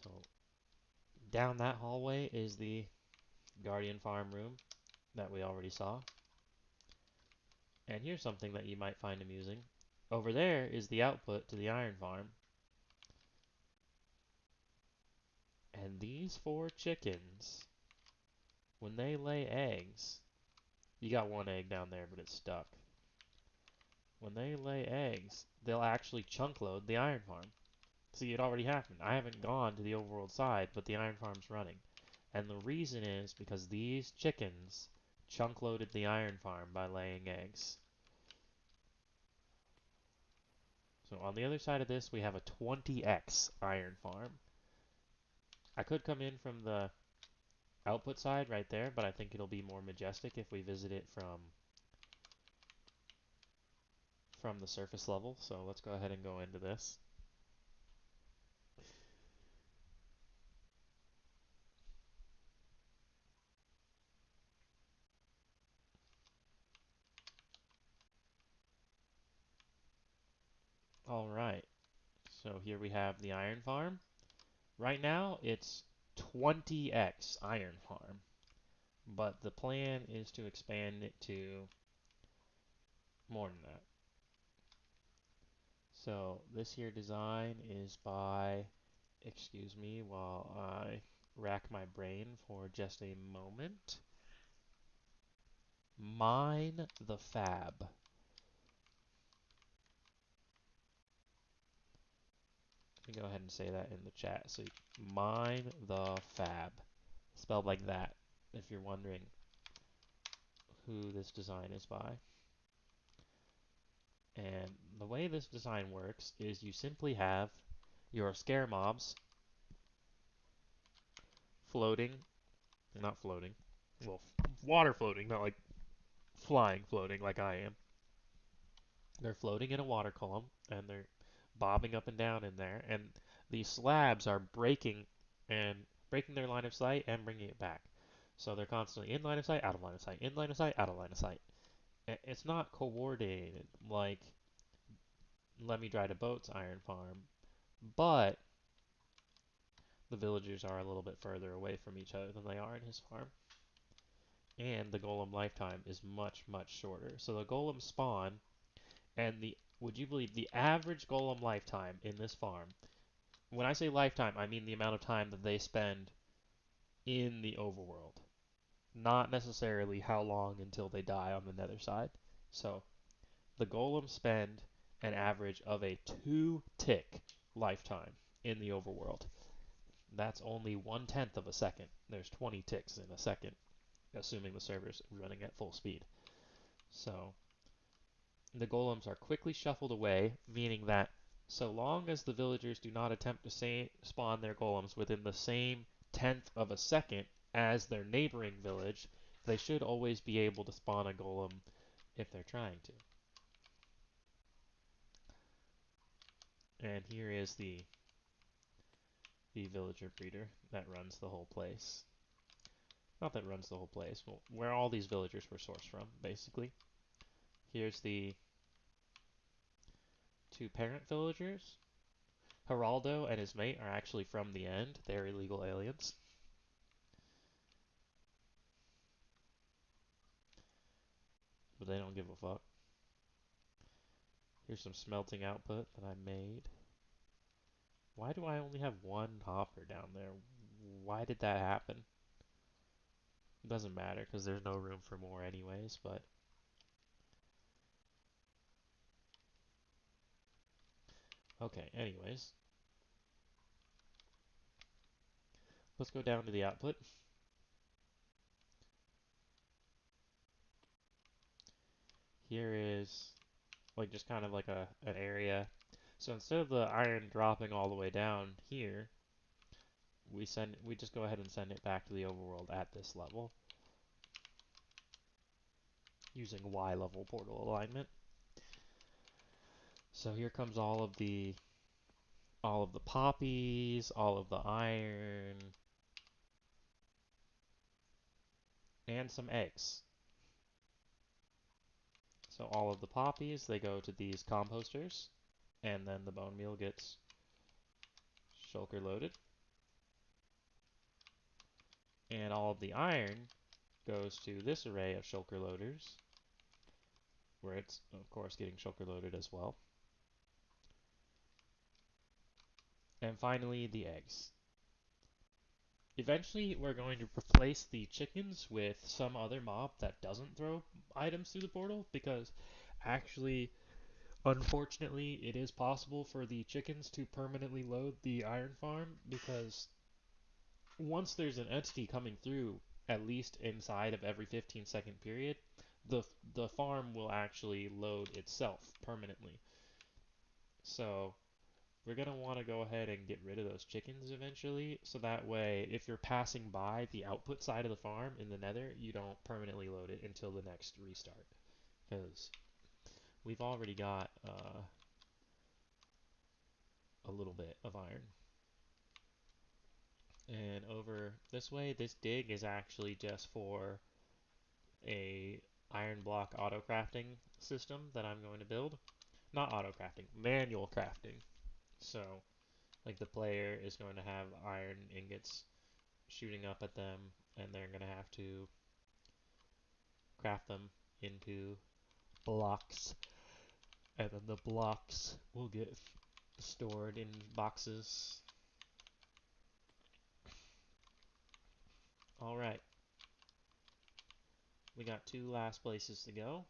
Speaker 1: So down that hallway is the Guardian Farm room that we already saw. And here's something that you might find amusing. Over there is the output to the Iron Farm. And these 4 chickens, when they lay eggs, you got 1 egg down there, but it's stuck. When they lay eggs, they'll actually chunk load the Iron Farm. See, it already happened. I haven't gone to the Overworld side, but the Iron Farm's running. And the reason is because these chickens chunk loaded the Iron Farm by laying eggs. So on the other side of this, we have a 20x Iron Farm. I could come in from the output side right there, but I think it'll be more majestic if we visit it from the surface level. So let's go ahead and go into this. All right. So here we have the Iron Farm. Right now, it's 20x Iron Farm, but the plan is to expand it to more than that. So this here design is by, excuse me while I rack my brain for just a moment. Mine the Fab. Let me go ahead and say that in the chat. So Mine the Fab. Spelled like that, if you're wondering who this design is by. And the way this design works is you simply have your scare mobs floating, not floating, well, water floating, not like flying floating like I am. They're floating in a water column and they're bobbing up and down in there, and these slabs are breaking their line of sight and bringing it back. So they're constantly in line of sight, out of line of sight, in line of sight, out of line of sight. It's not coordinated like Let Me Drive a Boat's Iron Farm, but the villagers are a little bit further away from each other than they are in his farm. And the golem lifetime is much, much shorter. So the golems spawn, and would you believe the average golem lifetime in this farm? When I say lifetime, I mean the amount of time that they spend in the overworld, not necessarily how long until they die on the nether side. So the golems spend an average of a 2 tick lifetime in the overworld. That's only 1/10 of a second. There's 20 ticks in a second, assuming the server's running at full speed. So the golems are quickly shuffled away, meaning that so long as the villagers do not attempt to spawn their golems within the same 10th of a second as their neighboring village, they should always be able to spawn a golem if they're trying to. And here is the villager breeder that runs the whole place. Not that runs the whole place, well, where all these villagers were sourced from, basically. Here's the 2 parent villagers. Geraldo and his mate are actually from the end. They're illegal aliens. But they don't give a fuck. Here's some smelting output that I made. Why do I only have one hopper down there? Why did that happen? It doesn't matter because there's no room for more anyways, but okay, anyways. Let's go down to the output. Here is like just kind of like an area. So instead of the iron dropping all the way down here, we just go ahead and send it back to the overworld at this level using Y level portal alignment. So here comes all of the poppies, all of the iron, and some eggs. So all of the poppies, they go to these composters, and then the bone meal gets shulker loaded. And all of the iron goes to this array of shulker loaders, where it's, of course, getting shulker loaded as well. And finally, the eggs. Eventually, we're going to replace the chickens with some other mob that doesn't throw items through the portal, because actually, unfortunately, it is possible for the chickens to permanently load the iron farm, because once there's an entity coming through, at least inside of every 15-second period, the farm will actually load itself permanently. So we're going to want to go ahead and get rid of those chickens eventually, so that way if you're passing by the output side of the farm in the nether, you don't permanently load it until the next restart, because we've already got a little bit of iron. And over this way, this dig is actually just for a iron block auto crafting system that I'm going to build. Not auto crafting, manual crafting. So, like the player is going to have iron ingots shooting up at them, and they're going to have to craft them into blocks, and then the blocks will get stored in boxes. Alright, we got 2 last places to go.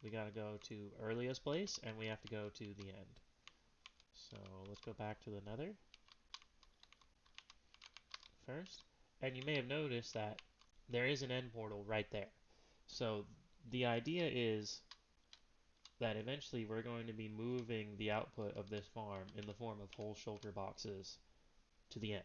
Speaker 1: We gotta go to earliest place, and we have to go to the end. So let's go back to the nether first. And you may have noticed that there is an end portal right there. So the idea is that eventually we're going to be moving the output of this farm in the form of whole shulker boxes to the end.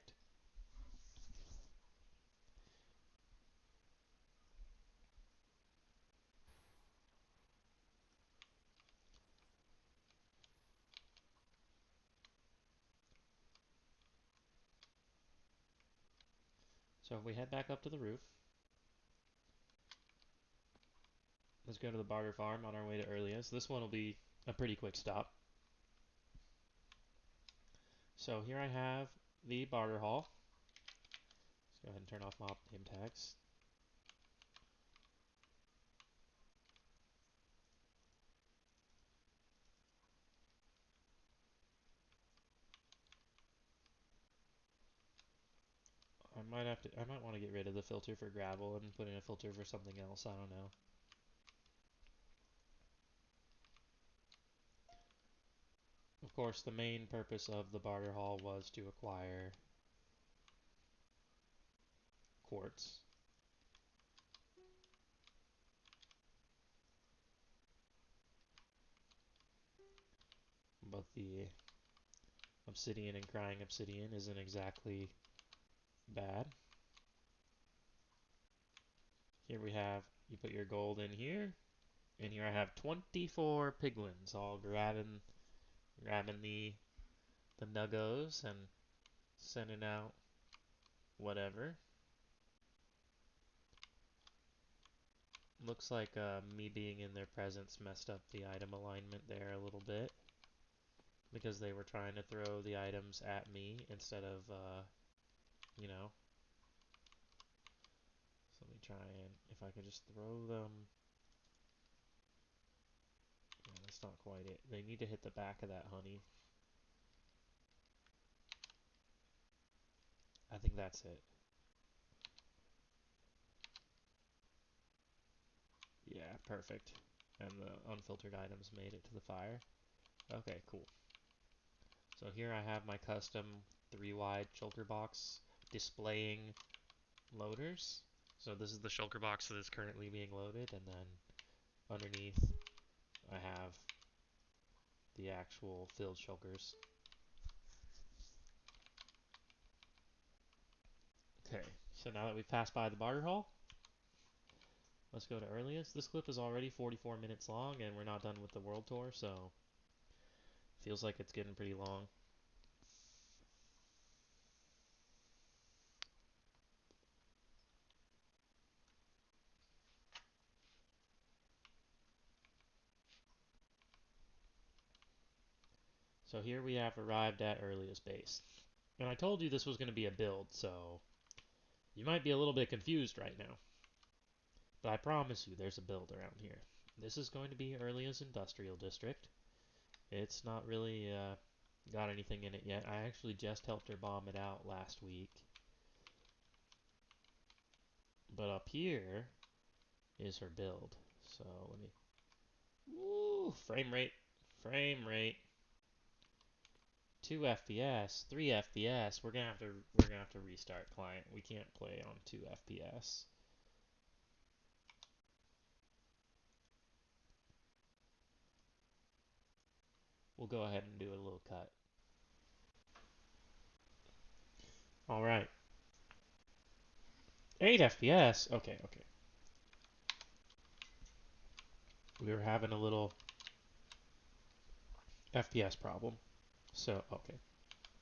Speaker 1: So if we head back up to the roof, let's go to the Barter Farm on our way to Earliest. This one will be a pretty quick stop. So here I have the Barter Hall. Let's go ahead and turn off mob name tags. I might want to get rid of the filter for gravel and put in a filter for something else. I don't know. Of course, the main purpose of the barter hall was to acquire quartz. But the obsidian and crying obsidian isn't exactly bad. Here we have, you put your gold in here, and here I have 24 piglins all grabbing the nuggos and sending out whatever. Looks like me being in their presence messed up the item alignment there a little bit because they were trying to throw the items at me instead of, you know. So let me try and, if I could just throw them. Yeah, that's not quite it. They need to hit the back of that honey. I think that's it. Yeah, perfect. And the unfiltered items made it to the fire. Okay, cool. So here I have my custom 3-wide shulker box displaying loaders. So this is the shulker box that is currently being loaded, and then underneath I have the actual filled shulkers. Okay, so now that we've passed by the barter hall, let's go to Earliest. This clip is already 44 minutes long, and we're not done with the world tour, so feels like it's getting pretty long. So here we have arrived at Earliest base. And I told you this was going to be a build, so you might be a little bit confused right now. But I promise you there's a build around here. This is going to be Earliest Industrial District. It's not really got anything in it yet. I actually just helped her bomb it out last week. But up here is her build. So let me. Ooh, frame rate, frame rate. 2 FPS, 3 FPS. We're gonna have to restart client. We can't play on 2 FPS. We'll go ahead and do a little cut. All right. 8 FPS. Okay, okay. We were having a little FPS problem. So, okay.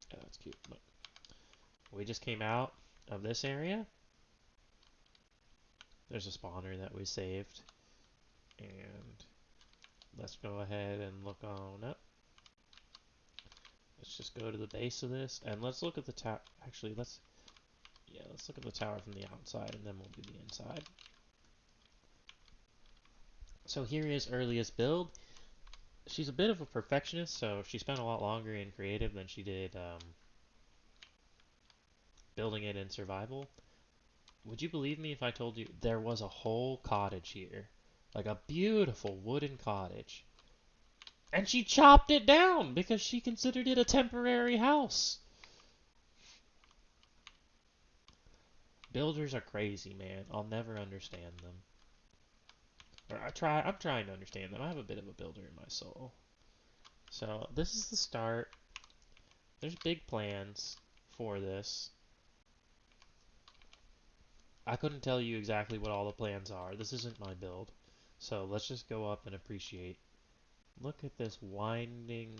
Speaker 1: Yeah, that's cute. But we just came out of this area. There's a spawner that we saved. And let's go ahead and look on up. Let's just go to the base of this. And let's look at the tower. Actually, let's look at the tower from the outside, and then we'll do the inside. So here is Earliest build. She's a bit of a perfectionist, so she spent a lot longer in creative than she did building it in survival. Would you believe me if I told you there was a whole cottage here? Like a beautiful wooden cottage. And she chopped it down because she considered it a temporary house. Builders are crazy, man. I'll never understand them. Or I'm trying to understand them. I have a bit of a builder in my soul. So this is the start. There's big plans for this. I couldn't tell you exactly what all the plans are. This isn't my build. So let's just go up and appreciate. Look at this winding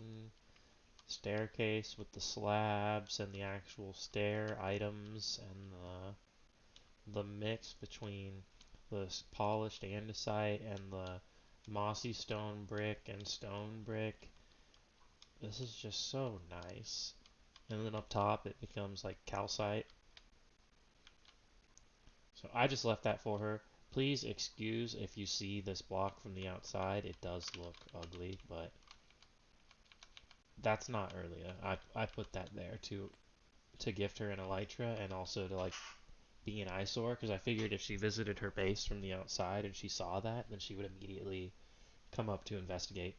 Speaker 1: staircase with the slabs and the actual stair items and the mix between the polished andesite and the mossy stone brick and stone brick. This is just so nice. And then up top it becomes like calcite. So I just left that for her. Please excuse if you see this block from the outside. It does look ugly, but that's not Earlia. I put that there to gift her an elytra and also to like be an eyesore because I figured if she visited her base from the outside and she saw that, then she would immediately come up to investigate.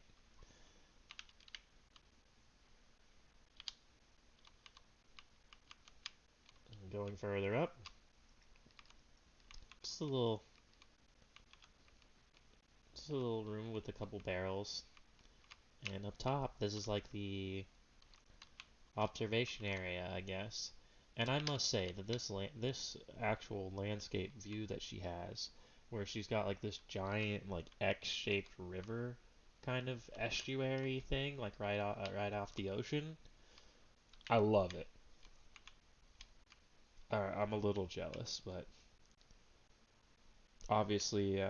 Speaker 1: And going further up, just just a little room with a couple barrels. And up top, this is like the observation area, I guess. And I must say that this actual landscape view that she has, where she's got like this giant like X-shaped river kind of estuary thing, like right off the ocean. I love it. I'm a little jealous, but obviously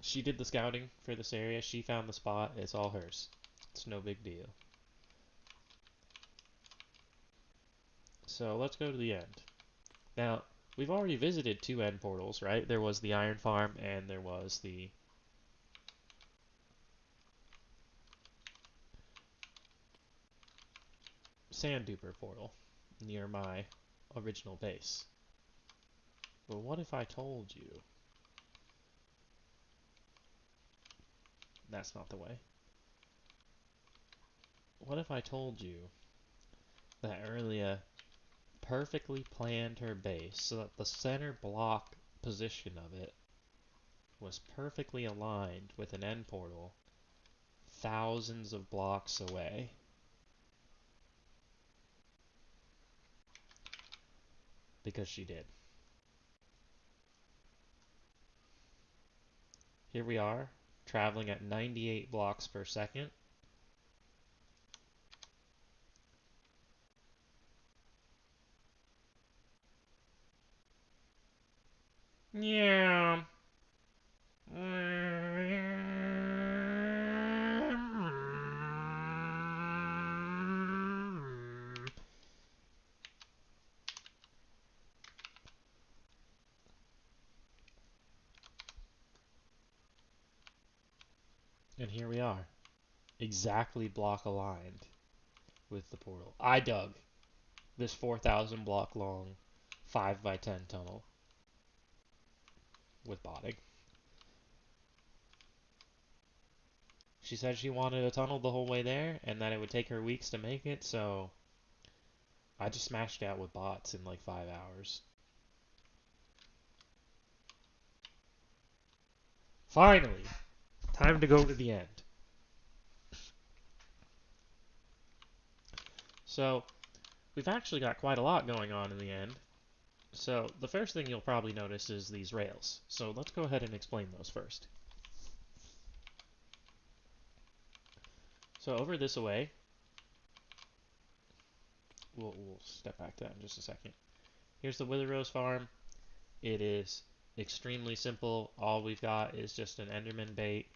Speaker 1: she did the scouting for this area. She found the spot. It's all hers. It's no big deal. So let's go to the end. Now, we've already visited two end portals, right? There was the Iron Farm and there was the Sand Duper portal near my original base. But what if I told you that's not the way? What if I told you that Earlia perfectly planned her base so that the center block position of it was perfectly aligned with an end portal thousands of blocks away? Because she did. Here we are, traveling at 98 blocks per second. Yeah. And here we are, exactly block aligned with the portal. I dug this 4,000 block long 5 by 10 tunnel with botting. She said she wanted a tunnel the whole way there and that it would take her weeks to make it, so I just smashed it out with bots in like 5 hours. Finally, time to go to the end. So, we've actually got quite a lot going on in the end. So, the first thing you'll probably notice is these rails. So, let's go ahead and explain those first. So, over this way, we'll step back to that in just a second. Here's the Wither Rose Farm. It is extremely simple. All we've got is just an Enderman bait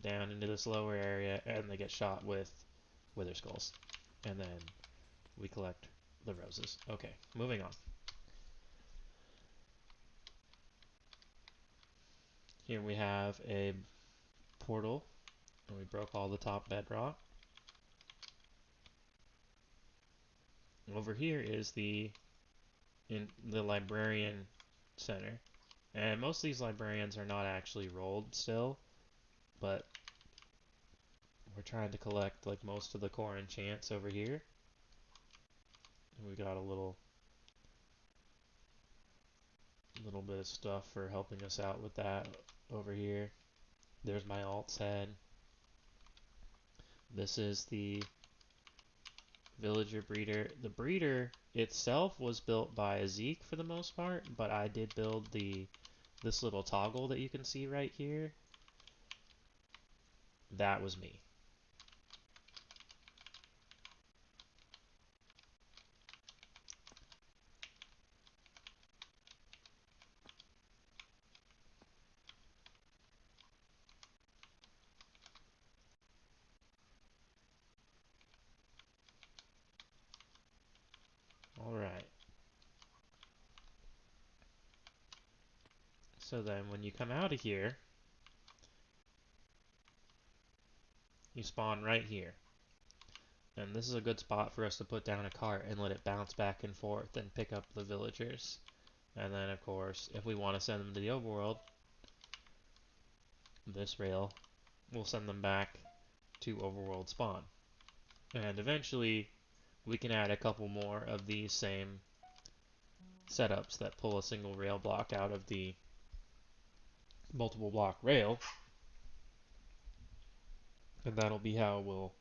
Speaker 1: down into this lower area, and they get shot with Wither Skulls. And then we collect the roses. Okay, moving on. Here we have a portal, and we broke all the top bedrock. Over here is the librarian center. And most of these librarians are not actually rolled still, but we're trying to collect like most of the core enchants over here. And we got a little A little bit of stuff for helping us out with that over here. There's my alt's head. This is the villager breeder. The breeder itself was built by Ezekiel for the most part, but I did build this little toggle that you can see right here. That was me. Alright. So then when you come out of here, you spawn right here. And this is a good spot for us to put down a cart and let it bounce back and forth and pick up the villagers. And then, of course, if we want to send them to the overworld, this rail will send them back to overworld spawn. And eventually, we can add a couple more of these same setups that pull a single rail block out of the multiple block rail. And that'll be how we'll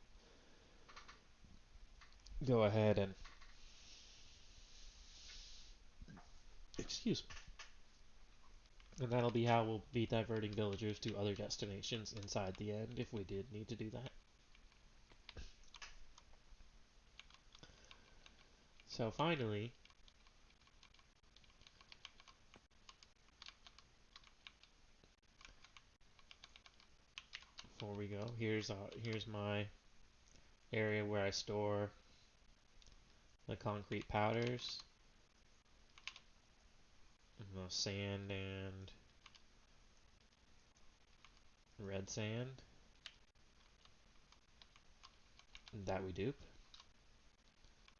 Speaker 1: go ahead and, excuse me, and that'll be how we'll be diverting villagers to other destinations inside the end if we did need to do that. So finally, before we go, here's my area where I store the concrete powders, and the sand and red sand that we dupe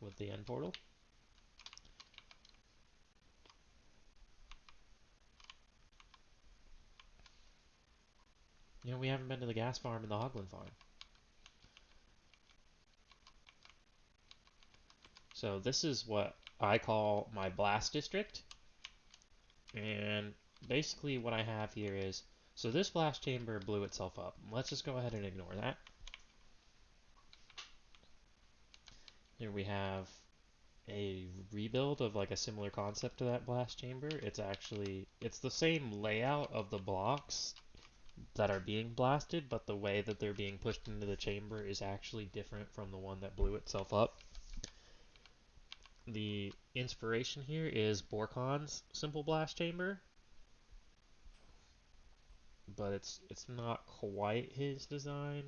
Speaker 1: with the end portal. You know, we haven't been to the gas farm and the Hogland Farm. So this is what I call my blast district. And basically what I have here is, so this blast chamber blew itself up. Let's just go ahead and ignore that. Here we have a rebuild of like a similar concept to that blast chamber. It's the same layout of the blocks that are being blasted, but the way that they're being pushed into the chamber is actually different from the one that blew itself up. The inspiration here is Borkon's simple blast chamber, but it's not quite his design.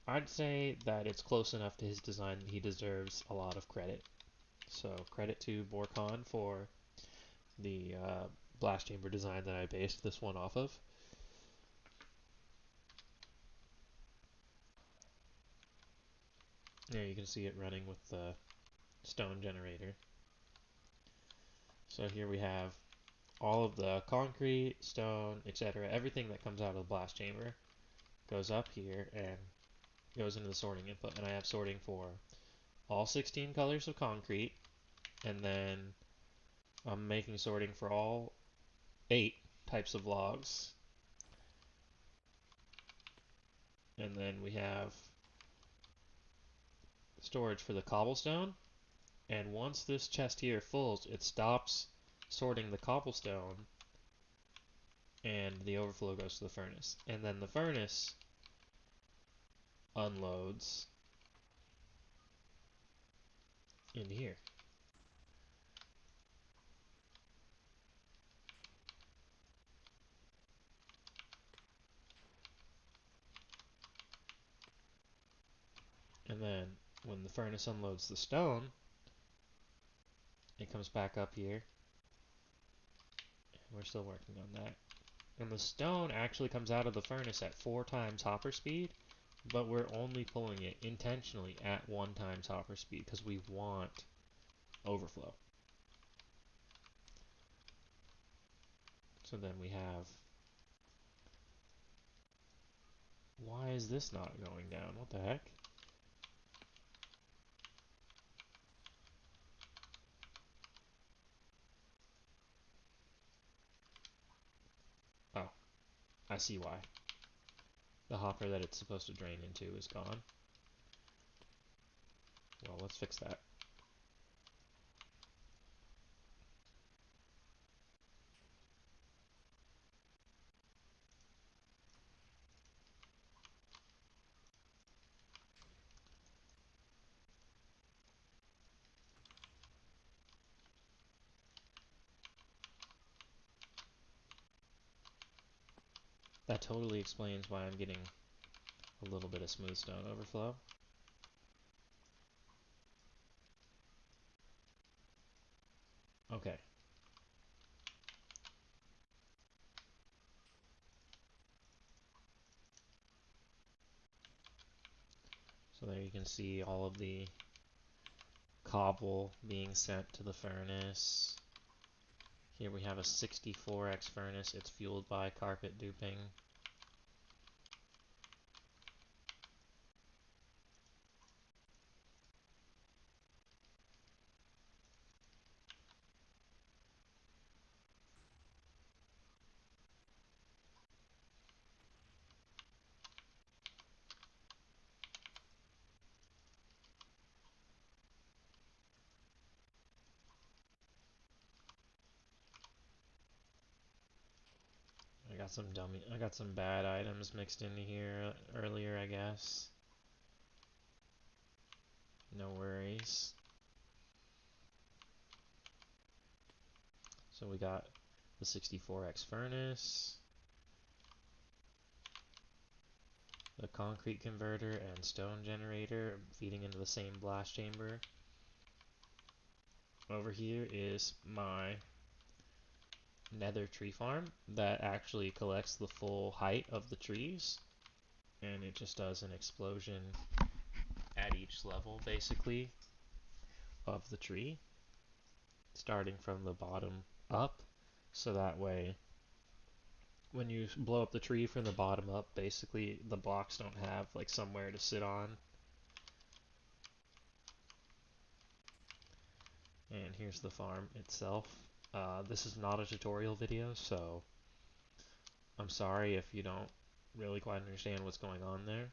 Speaker 1: I'd say that it's close enough to his design that he deserves a lot of credit. So credit to Borkon for the blast chamber design that I based this one off of. There you can see it running with the stone generator. So here we have all of the concrete, stone, etc. Everything that comes out of the blast chamber goes up here and goes into the sorting input. And I have sorting for all 16 colors of concrete, and then I'm making sorting for all 8 types of logs. And then we have storage for the cobblestone. And once this chest here fills, it stops sorting the cobblestone and the overflow goes to the furnace. And then the furnace unloads in here. And then when the furnace unloads the stone, it comes back up here. And we're still working on that. And the stone actually comes out of the furnace at 4 times hopper speed, but we're only pulling it intentionally at 1 times hopper speed because we want overflow. So then we have, why is this not going down? What the heck? I see why. The hopper that it's supposed to drain into is gone. Well, let's fix that. That totally explains why I'm getting a little bit of smooth stone overflow. Okay. So there you can see all of the cobble being sent to the furnace. Here we have a 64x furnace. It's fueled by carpet duping. I got some bad items mixed into here earlier, I guess. No worries. So we got the 64x furnace, the concrete converter and stone generator feeding into the same blast chamber. Over here is my Nether tree farm that actually collects the full height of the trees, and it just does an explosion at each level basically of the tree, starting from the bottom up, so that way when you blow up the tree from the bottom up, basically the blocks don't have like somewhere to sit on. And here's the farm itself. This is not a tutorial video, so I'm sorry if you don't really quite understand what's going on there.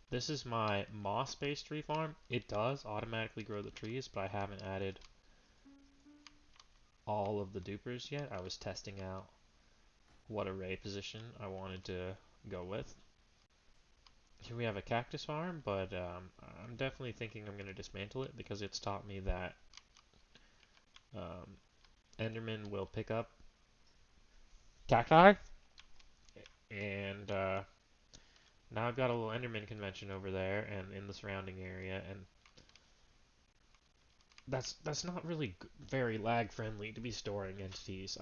Speaker 1: This is my moss-based tree farm. It does automatically grow the trees, but I haven't added all of the dupers yet. I was testing out what array position I wanted to go with. Here we have a cactus farm, but I'm definitely thinking I'm going to dismantle it because it's taught me that um, Enderman will pick up cacti, and now I've got a little Enderman convention over there and in the surrounding area, and that's not really very lag friendly to be storing entities.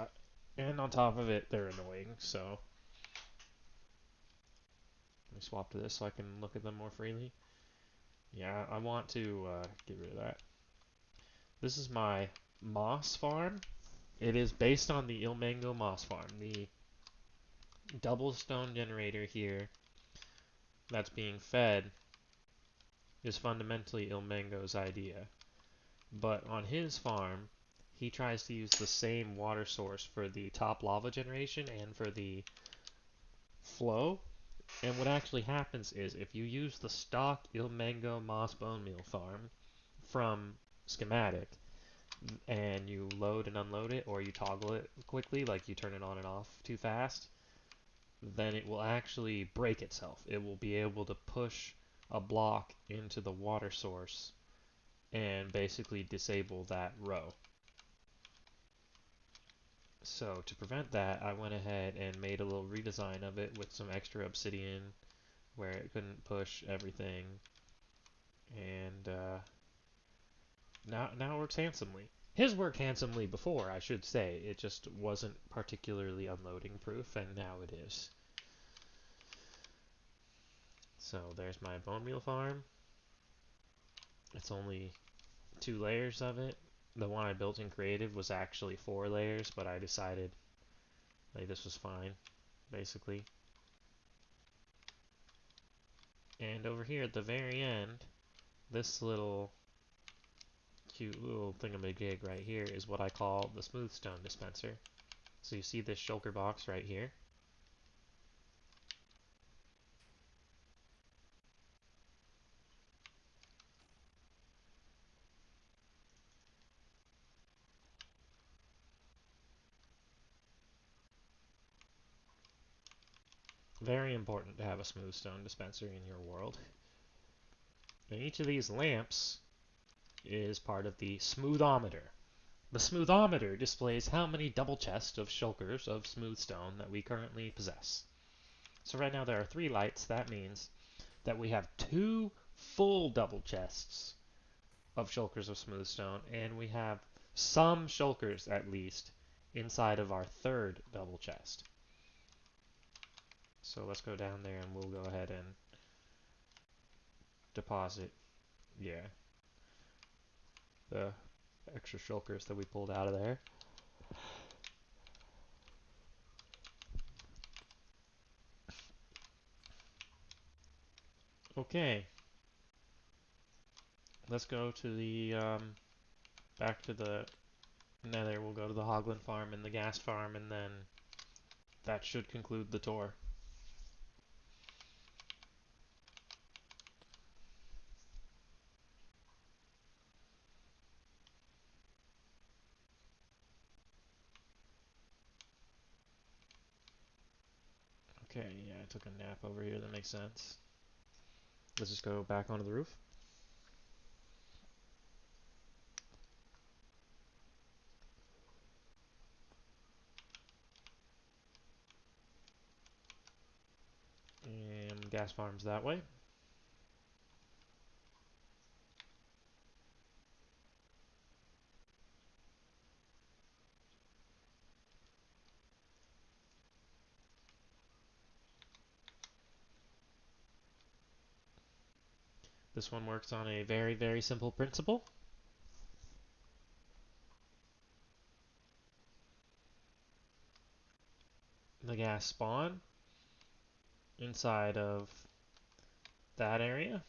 Speaker 1: And on top of it, they're annoying. So let me swap to this so I can look at them more freely. Yeah, I want to get rid of that. This is my moss farm. It is based on the Ilmango moss farm. The double stone generator here that's being fed is fundamentally Ilmango's idea. But on his farm, he tries to use the same water source for the top lava generation and for the flow. And what actually happens is if you use the stock Ilmango Moss Bonemeal Farm from schematic and you load and unload it, or you toggle it quickly, like you turn it on and off too fast, then it will actually break itself. It will be able to push a block into the water source and basically disable that row. So to prevent that, I went ahead and made a little redesign of it with some extra obsidian where it couldn't push everything, and now it works handsomely. His worked handsomely before, I should say. It just wasn't particularly unloading proof, and now it is. So there's my bone meal farm. It's only 2 layers of it. The one I built in creative was actually 4 layers, but I decided like this was fine, basically. And over here at the very end, this little cute little thingamajig right here is what I call the smooth stone dispenser. So you see this shulker box right here. very important to have a smooth stone dispensary in your world. And each of these lamps is part of the smoothometer. The smoothometer displays how many double chests of shulkers of smooth stone that we currently possess. So right now there are 3 lights. That means that we have 2 full double chests of shulkers of smooth stone, and we have some shulkers at least inside of our 3rd double chest. So let's go down there and we'll go ahead and deposit, yeah, the extra shulkers that we pulled out of there. Okay, let's go to the back to the Nether. We'll go to the Hogland Farm and the gas farm, and then that should conclude the tour. Okay, yeah, I took a nap over here. That makes sense. Let's just go back onto the roof. And gas farm's that way. This one works on a very, very simple principle. The gas spawn inside of that area.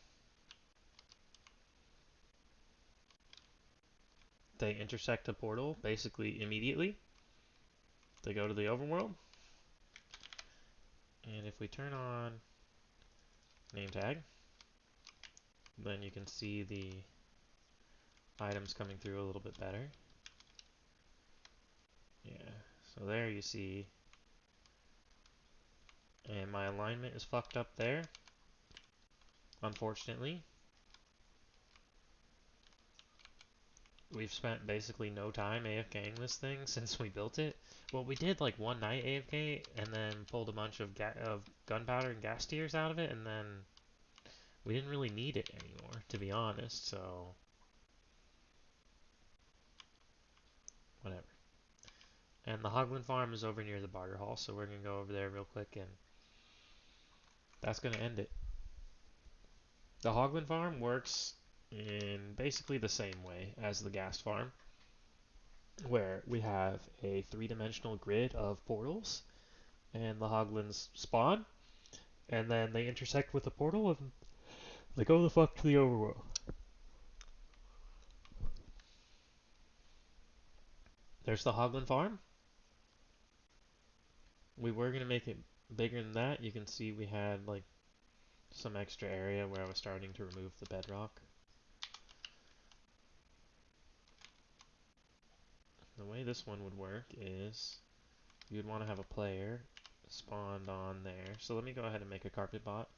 Speaker 1: They intersect a portal basically immediately. They go to the overworld. And if we turn on name tag, then you can see the items coming through a little bit better. Yeah, so there you see. And my alignment is fucked up there, unfortunately. We've spent basically no time AFKing this thing since we built it. Well, we did like one night AFK and then pulled a bunch of gunpowder and gas tiers out of it, and then we didn't really need it anymore, to be honest, so whatever. And the Hogwin Farm is over near the Barter Hall, so we're going to go over there real quick, and that's going to end it. The Hogland Farm works in basically the same way as the gas farm, where we have a 3-dimensional grid of portals, and the Hoglins spawn, and then they intersect with the portal, and they go the fuck to the overworld. There's the Hogland Farm. We were going to make it bigger than that. You can see we had like some extra area where I was starting to remove the bedrock. The way this one would work is you'd want to have a player spawned on there. So let me go ahead and make a carpet bot.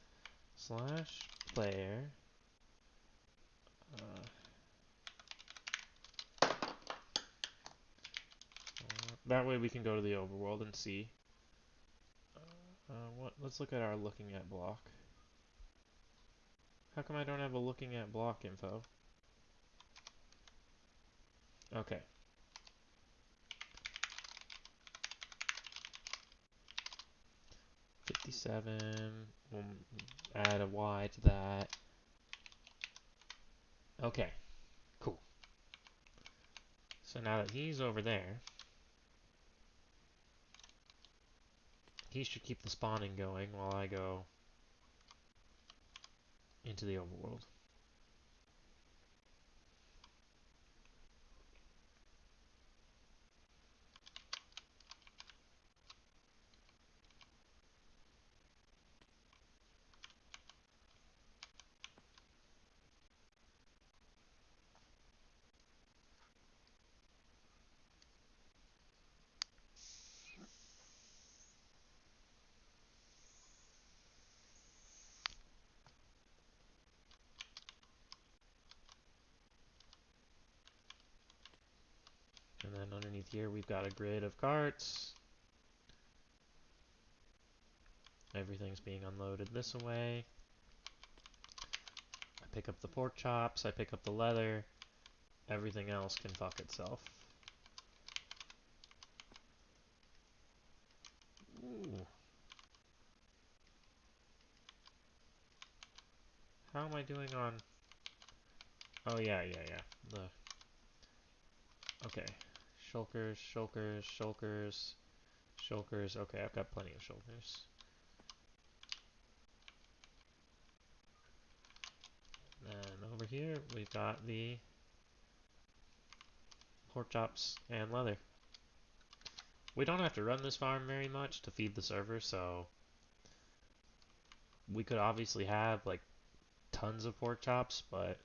Speaker 1: Slash player. That way we can go to the overworld and see. What? Let's look at our looking at block. How come I don't have a looking at block info? Okay. 57. We'll add a Y to that. Okay. Cool. So now that he's over there, he should keep the spawning going while I go into the overworld. underneath here we've got a grid of carts. Everything's being unloaded this way. I pick up the pork chops, I pick up the leather. Everything else can fuck itself. Ooh. How am I doing on... Oh, yeah. Okay. Shulkers, shulkers, shulkers, shulkers. Okay, I've got plenty of shulkers. And over here, we've got the pork chops and leather. We don't have to run this farm very much to feed the server, so we could obviously have like tons of pork chops, but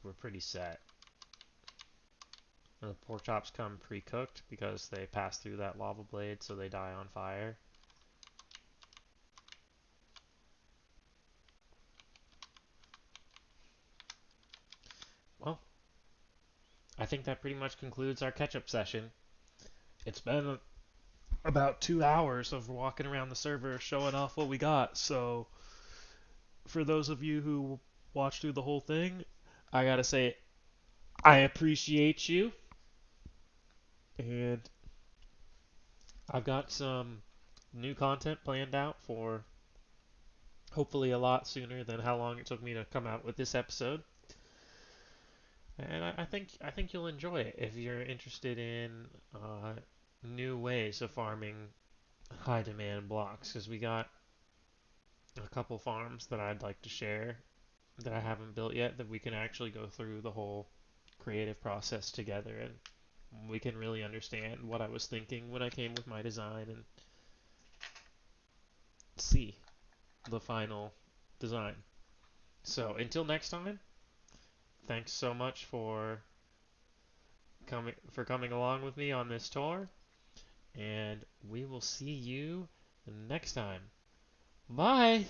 Speaker 1: we're pretty set. And the pork chops come pre-cooked because they pass through that lava blade, so they die on fire. Well, I think that pretty much concludes our catch-up session. It's been about 2 hours of walking around the server showing off what we got, so for those of you who watched through the whole thing, I gotta say, I appreciate you, and I've got some new content planned out for hopefully a lot sooner than how long it took me to come out with this episode. And I think you'll enjoy it if you're interested in new ways of farming high demand blocks. Because we got a couple farms that I'd like to share that I haven't built yet that we can actually go through the whole creative process together and we can really understand what I was thinking when I came with my design and see the final design. So until next time, thanks so much for coming along with me on this tour, and we will see you next time. Bye.